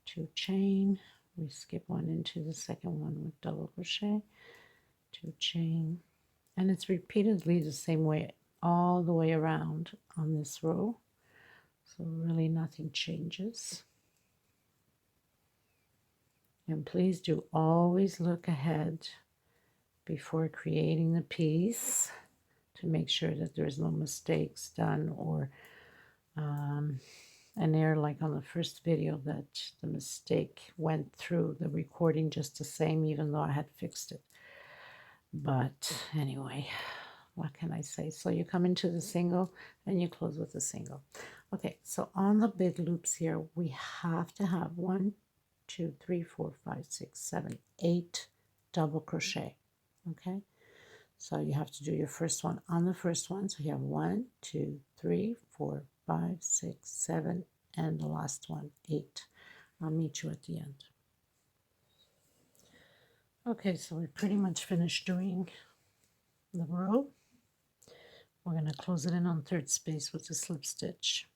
2 chain, we skip one into the second one with double crochet, 2 chain, and it's repeatedly the same way all the way around on this row, so really nothing changes. And please do always look ahead before creating the piece to make sure that there's no mistakes done, or an error like on the first video that the mistake went through the recording just the same, even though I had fixed it. But anyway, what can I say? So you come into the single and you close with the single. Okay, so on the big loops here, we have to have 1, 2, 3, 4, 5, 6, 7, 8 double crochet. Okay, so you have to do your first one on the first one. So you have 1, 2, 3, 4, 5, 6, 7, and the last one, 8. I'll meet you at the end. Okay, so we're pretty much finished doing the row. We're going to close it in on 3rd space with a slip stitch.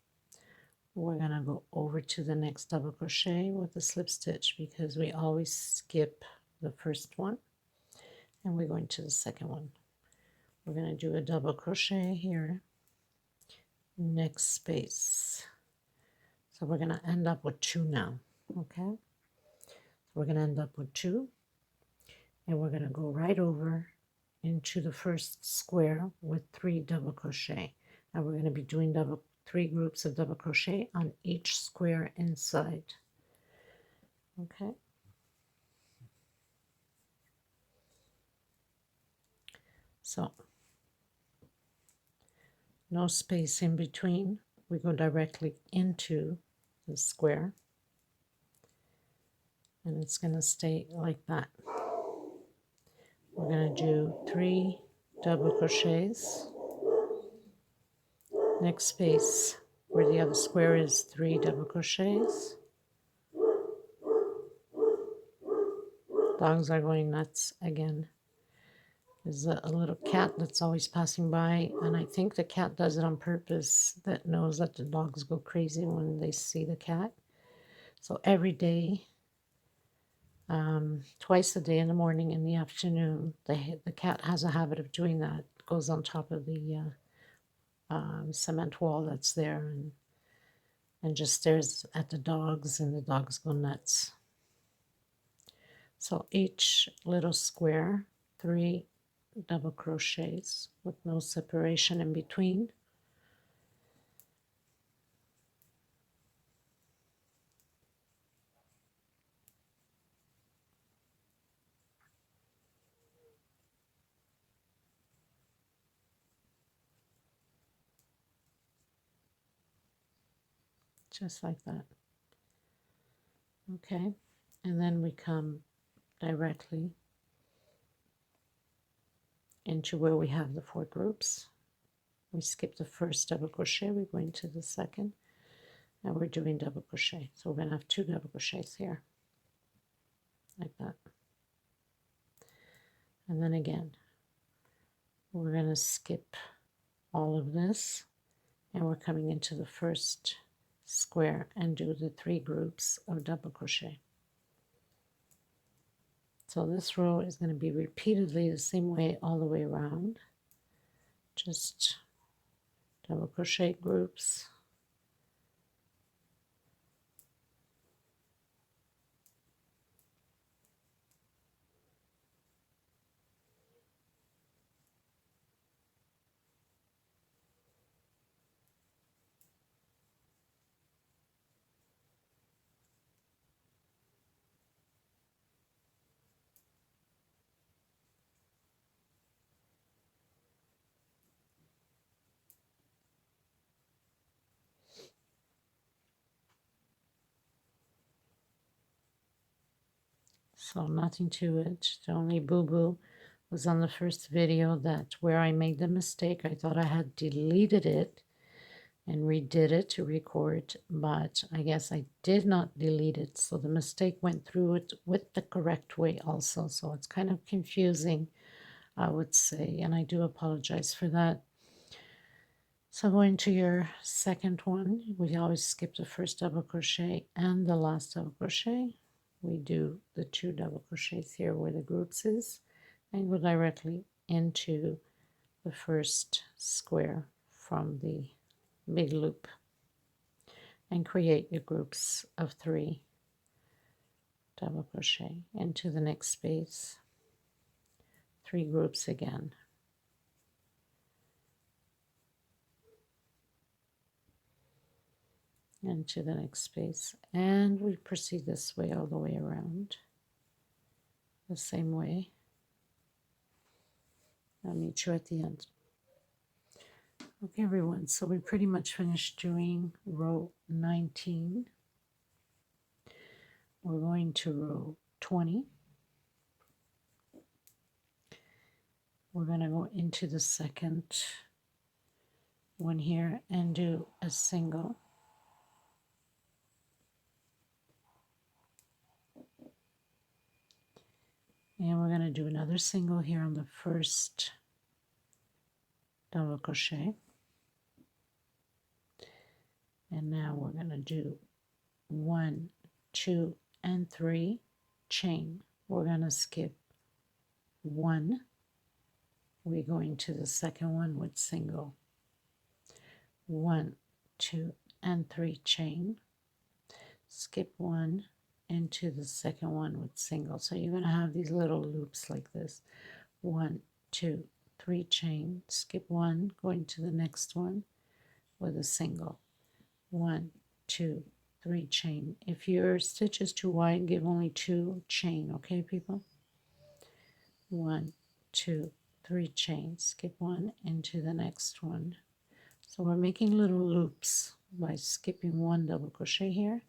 We're going to go over to the next double crochet with a slip stitch, because we always skip the first one and we're going to the second one. We're going to do a double crochet here, next space. So we're going to end up with 2 now. Okay, so we're going to end up with 2, and we're going to go right over into the first square with 3 double crochet, and we're going to be doing 3 groups of double crochet on each square inside. Okay, so no space in between. we go directly into the square, and it's going to stay like that. We're going to do 3 double crochets. Next space where the other square is, 3 double crochets. Dogs are going nuts again. There's a little cat that's always passing by, and I think the cat does it on purpose, that knows that the dogs go crazy when they see the cat. So every day, twice a day, in the morning and the afternoon, the cat has a habit of doing that. It goes on top of the cement wall that's there, and just stares at the dogs, and the dogs go nuts. So each little square, 3 double crochets with no separation in between. Just like that. Okay, and then we come directly into where we have the 4 groups. We skip the first double crochet, we're going to the second, and we're doing double crochet. So we're going to have 2 double crochets here, like that. And then again, we're going to skip all of this, and we're coming into the first square and do the 3 groups of double crochet. So this row is going to be repeatedly the same way all the way around. Just double crochet groups. So nothing to it. The only boo-boo was on the first video, that where I made the mistake, I thought I had deleted it and redid it to record, but I guess I did not delete it. So the mistake went through it with the correct way also. So it's kind of confusing, I would say, and I do apologize for that. So going to your second one, we always skip the first double crochet and the last double crochet. We do the 2 double crochets here where the groups is, and go directly into the first square from the big loop, and create your groups of 3 double crochet into the next space, 3 groups again, into the next space, and we proceed this way all the way around the same way. I'll meet you at the end. Okay, everyone, so we pretty much finished doing row 19. We're going to row 20. We're going to go into the second one here and do a single. And we're going to do another single here on the first double crochet. And now we're going to do 1, 2, and 3 chain. We're going to skip 1. We're going to the second one with single. 1, 2, and 3 chain. Skip 1 into the second one with single. So you're going to have these little loops like this. 1, 2, 3 chain, skip 1, going to the next one with a single. 1, 2, 3 chain. If your stitch is too wide, give only 2 chain, okay, people? 1, 2, 3 chain, skip 1 into the next one. So we're making little loops by skipping one double crochet here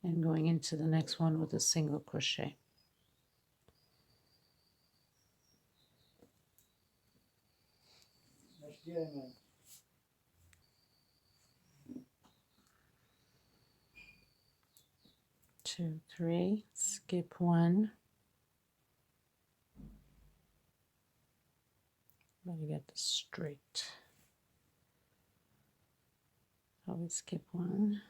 and going into the next one with a single crochet. Two, three, skip one. Let me get this straight. Always skip one.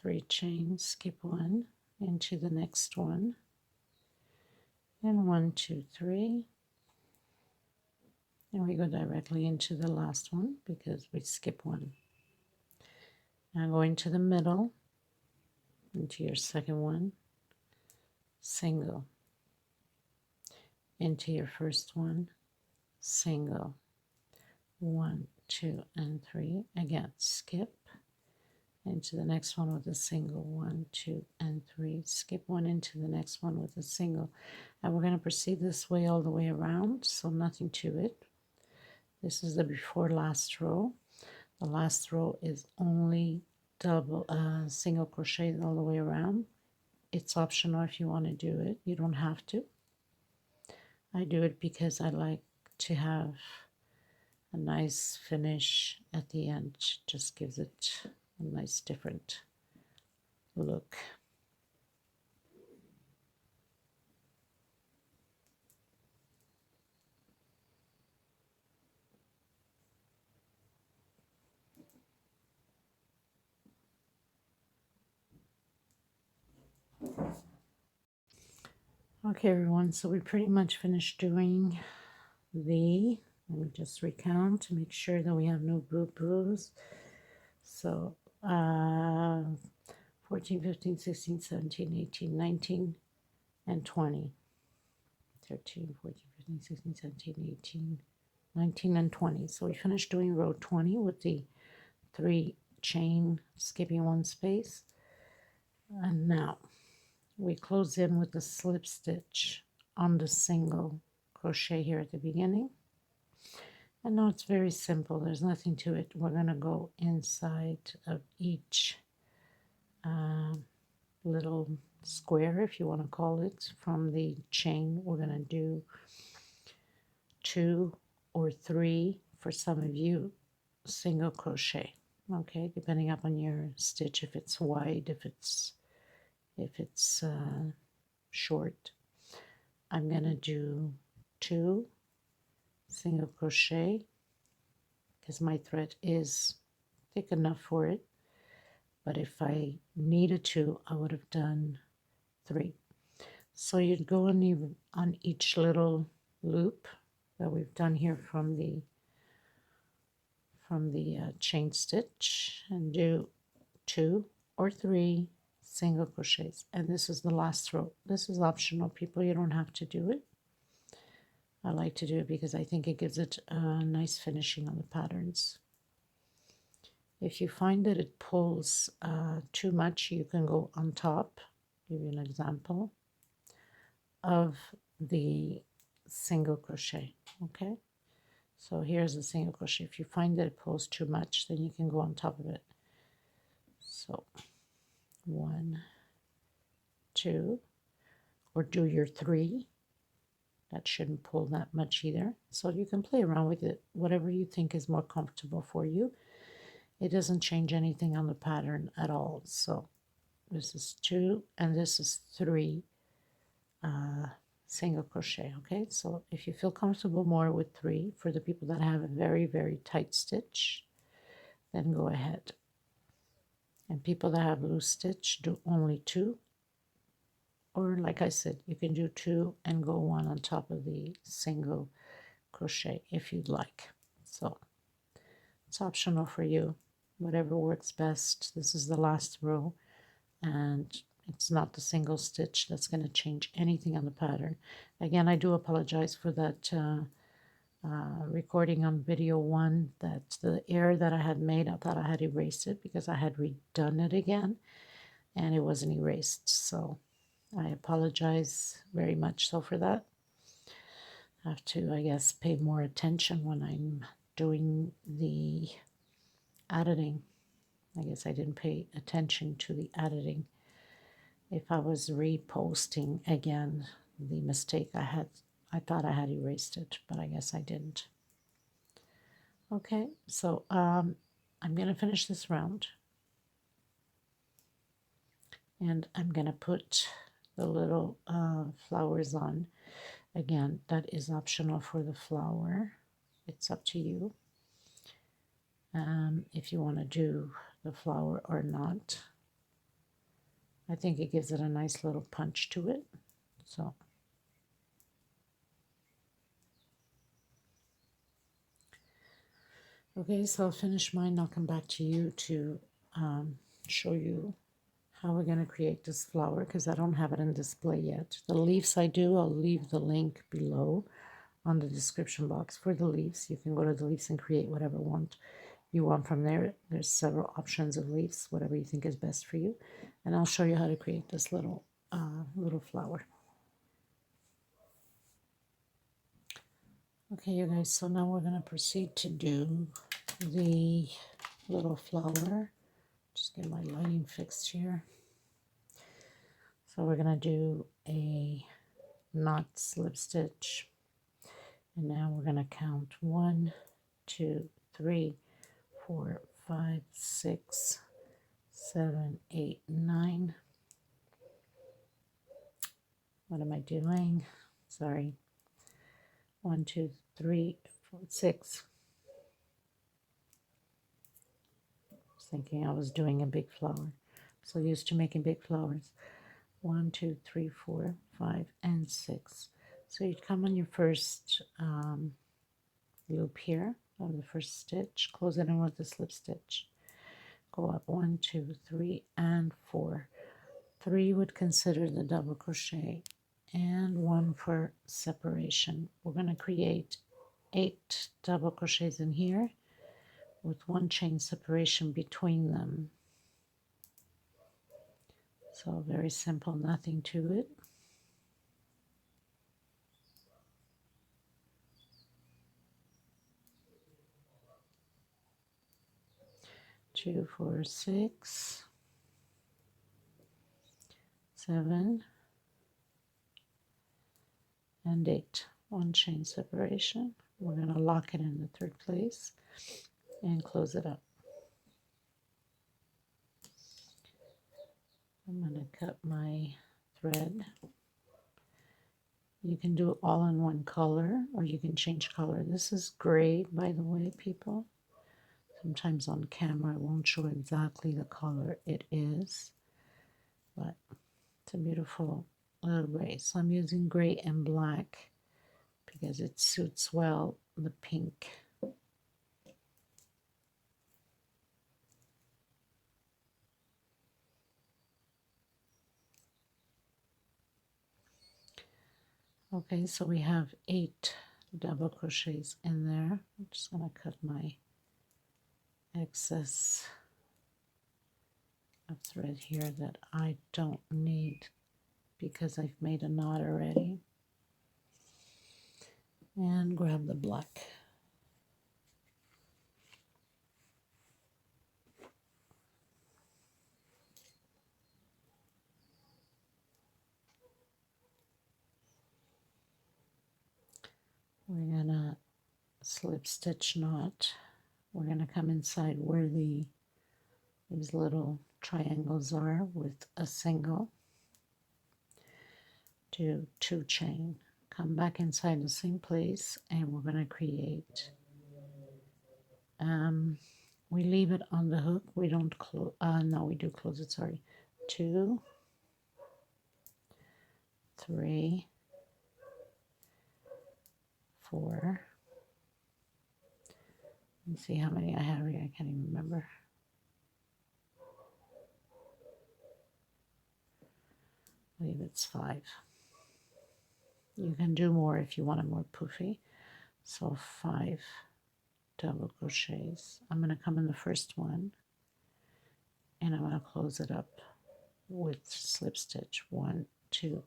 Three chains, skip one into the next one, and 1, 2, 3, and we go directly into the last one because we skip one. Now go into the middle, into your second one, single, into your first one, single, 1, 2, and 3, again skip, into the next one with a single, 1, 2, and 3, skip one into the next one with a single, and we're going to proceed this way all the way around, so nothing to it. This is the before last row. The last row is only double single crochet all the way around. It's optional if you want to do it. You don't have to. I do it because I like to have a nice finish at the end. Just gives it a nice different look. Okay, everyone, so we pretty much finished doing the, let me just recount to make sure that we have no boo-boos. So 14, 15, 16, 17, 18, 19, and 20. 13, 14, 15, 16, 17, 18, 19, and 20. So we finished doing row 20 with the 3 chain, skipping 1 space. And now we close in with the slip stitch on the single crochet here at the beginning. And now it's very simple. There's nothing to it. We're going to go inside of each little square, if you want to call it, from the chain. We're going to do 2 or 3, for some of you, single crochet. Okay, depending upon your stitch, if it's wide, if it's short. I'm going to do 2 single crochet because my thread is thick enough for it, but if I needed to, I would have done 3. So you'd go on each little loop that we've done here from the chain stitch and do 2 or 3 single crochets, and this is the last row. This is optional, people. You don't have to do it. I like to do it because I think it gives it a nice finishing on the patterns. If you find that it pulls too much, you can go on top. Give you an example of the single crochet. Okay, so here's the single crochet. If you find that it pulls too much, then you can go on top of it. So 1, 2, or do your 3. That shouldn't pull that much either. So you can play around with it, whatever you think is more comfortable for you. It doesn't change anything on the pattern at all. So this is 2 and this is 3 single crochet. Okay, so if you feel comfortable more with 3, for the people that have a very, very tight stitch, then go ahead. And people that have loose stitch, do only 2. Or like I said, you can do 2 and go 1 on top of the single crochet if you'd like. So it's optional for you, whatever works best. This is the last row, and it's not the single stitch that's going to change anything on the pattern. Again, I do apologize for that recording on video 1 that the error that I had made, I thought I had erased it because I had redone it again and it wasn't erased. So I apologize very much so for that. I have to, I guess, pay more attention when I'm doing the editing. I guess I didn't pay attention to the editing. If I was reposting again the mistake I thought I had erased it, but I guess I didn't. Okay, so I'm going to finish this round. And I'm going to put the little flowers on. Again, that is optional for the flower. It's up to you if you want to do the flower or not. I think it gives it a nice little punch to it. So okay, so I'll finish mine. I'll come back to you to show you how we're going to create this flower because I don't have it in display yet. The leaves I do, I'll leave the link below on the description box for the leaves. You can go to the leaves and create whatever you want from there. There's several options of leaves, whatever you think is best for you. And I'll show you how to create this little flower. Okay, you guys, so now we're going to proceed to do the little flower. Just get my lighting fixed here. So we're going to do a knot slip stitch. And now we're going to count 1, 2, 3, 4, 5, 6, 7, 8, 9. What am I doing? Sorry. 1, 2, 3, 4, 6. I was thinking I was doing a big flower. I'm so used to making big flowers. 1, 2, 3, 4, 5, and 6. So you come on your first loop here of the first stitch, close it in with the slip stitch. Go up 1, 2, 3, and 4. 3 would consider the double crochet, and 1 for separation. We're going to create 8 double crochets in here with 1 chain separation between them. So very simple, nothing to it. Two, 4, 6, 7, and 8. 1 chain separation. We're going to lock it in the 3rd place and close it up. I'm going to cut my thread. You can do it all in one color or you can change color. This is gray, by the way, people. Sometimes on camera it won't show exactly the color it is, but it's a beautiful little gray. So I'm using gray and black because it suits well the pink. Okay, so we have 8 double crochets in there. I'm just going to cut my excess of thread here that I don't need because I've made a knot already. And grab the black. We're going to slip stitch knot. We're going to come inside where these little triangles are with a single. Do 2 chain. Come back inside the same place and we're going to create, we leave it on the hook. We don't close, no, we do close it, sorry. 2, 3, 4. Let's see how many I have here. I can't even remember. I believe it's 5. You can do more if you want it more poofy. So 5 double crochets. I'm going to come in the first one and I'm going to close it up with slip stitch. 1, 2,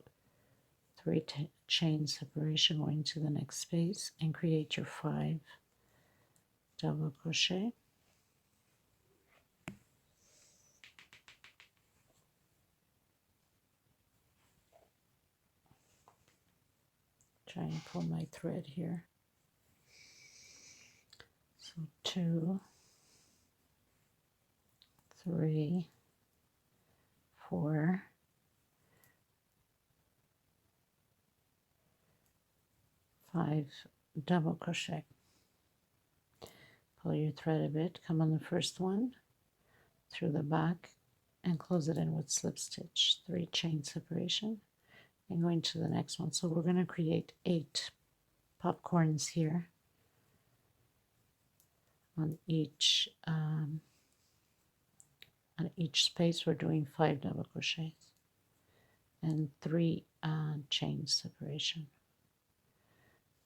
3 chain separation, going to the next space and create your 5 double crochet. Try and pull my thread here. So 2, 3, 4, 5 double crochet. Pull your thread a bit, come on the first one through the back and close it in with slip stitch. 3 chain separation and going to the next one. So we're going to create 8 popcorns here on each space. We're doing 5 double crochets and 3 chain separation.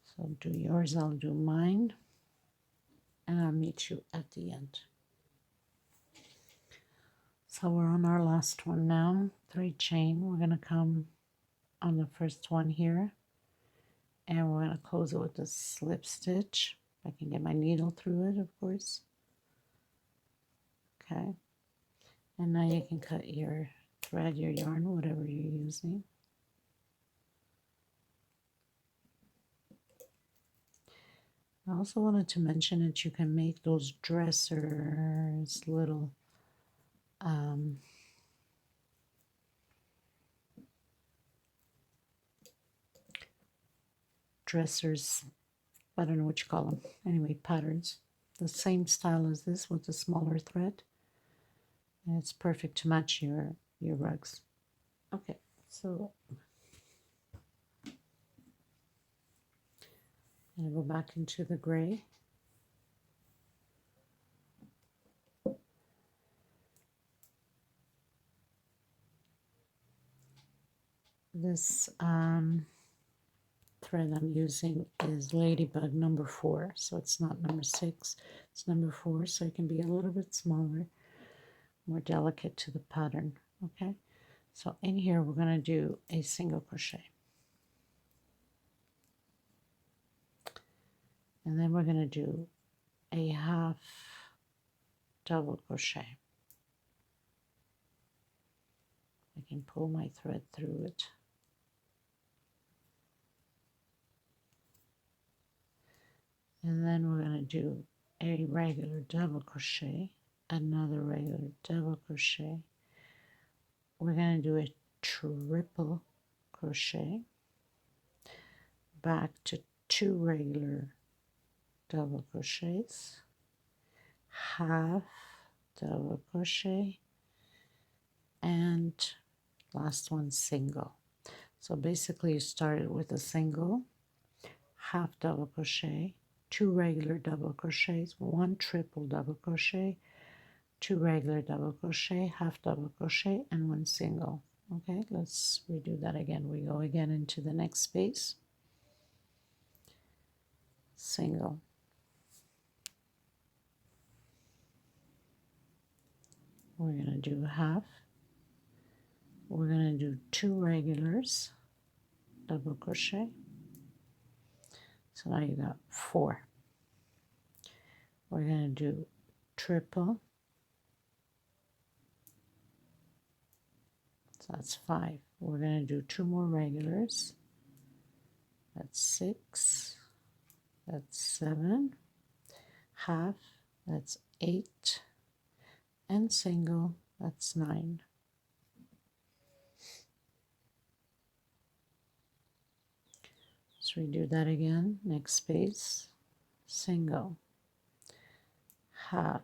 So do yours, I'll do mine, and I'll meet you at the end. So we're on our last one now, 3 chain. We're going to come on the first one here and we're going to close it with a slip stitch. I can get my needle through it, of course. Okay, and now you can cut your thread, your yarn, whatever you're using. I also wanted to mention that you can make those dressers, little dressers, I don't know what you call them, anyway, patterns, the same style as this with a smaller thread, and it's perfect to match your rugs. Okay, so I'm going to go back into the gray. This thread I'm using is Ladybug number 4, so it's not number 6, it's number 4, so it can be a little bit smaller, more delicate to the pattern. Okay, so in here we're going to do a single crochet, and then we're going to do a half double crochet. I can pull my thread through it. And then we're going to do a regular double crochet, another regular double crochet. We're going to do a triple crochet, back to 2 regular double crochets, half double crochet, and last one single. So basically you started with a single, half double crochet, 2 regular double crochets, 1 triple double crochet, 2 regular double crochet, half double crochet, and 1 single. Okay, let's redo that again. We go again into the next space, single, we're going to do half, we're going to do 2 regulars, double crochet, so now you got 4. We're going to do triple, so that's 5. We're going to do 2 more regulars, that's 6, that's 7, half, that's 8, and single, that's 9. Let's redo that again. Next space, single, half,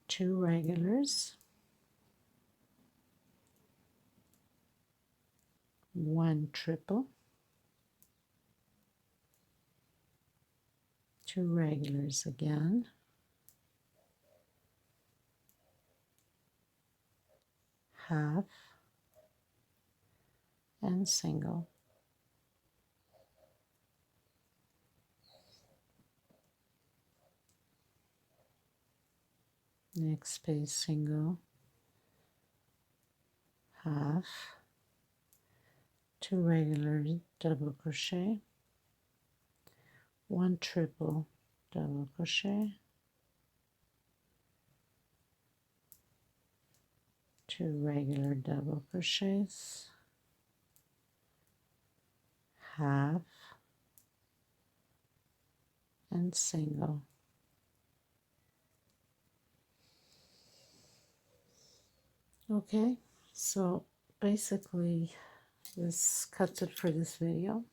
2 regulars, 1 triple, 2 regulars again, half, and single. next space single, half, 2 regular double crochet, 1 triple double crochet, 2 regular double crochets, half, and single. Okay, so basically this cuts it for this video.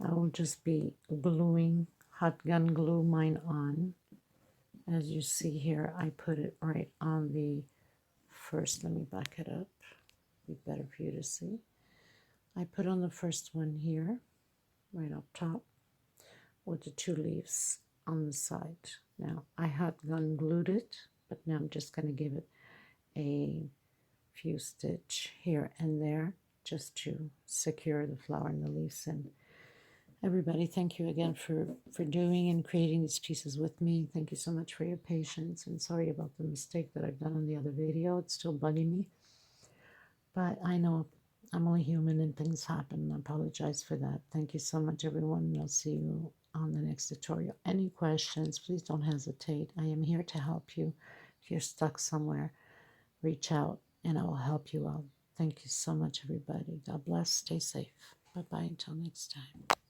I will just be gluing, hot gun glue mine on. As you see here, I put it right on the first, let me back it up, be better for you to see. I put on the first one here, right up top, with the 2 leaves on the side. Now, I hot gun glued it, but now I'm just going to give it a few stitch here and there just to secure the flower and the leaves in. Everybody, thank you again for doing and creating these pieces with me. Thank you so much for your patience, and sorry about the mistake that I've done on the other video. It's still bugging me, but I know I'm only human and things happen. I apologize for that. Thank you so much, everyone, and I'll see you on the next tutorial. Any questions, please don't hesitate. I am here to help you. If you're stuck somewhere, reach out and I will help you out. Thank you so much, everybody. God bless. Stay safe. Bye-bye until next time.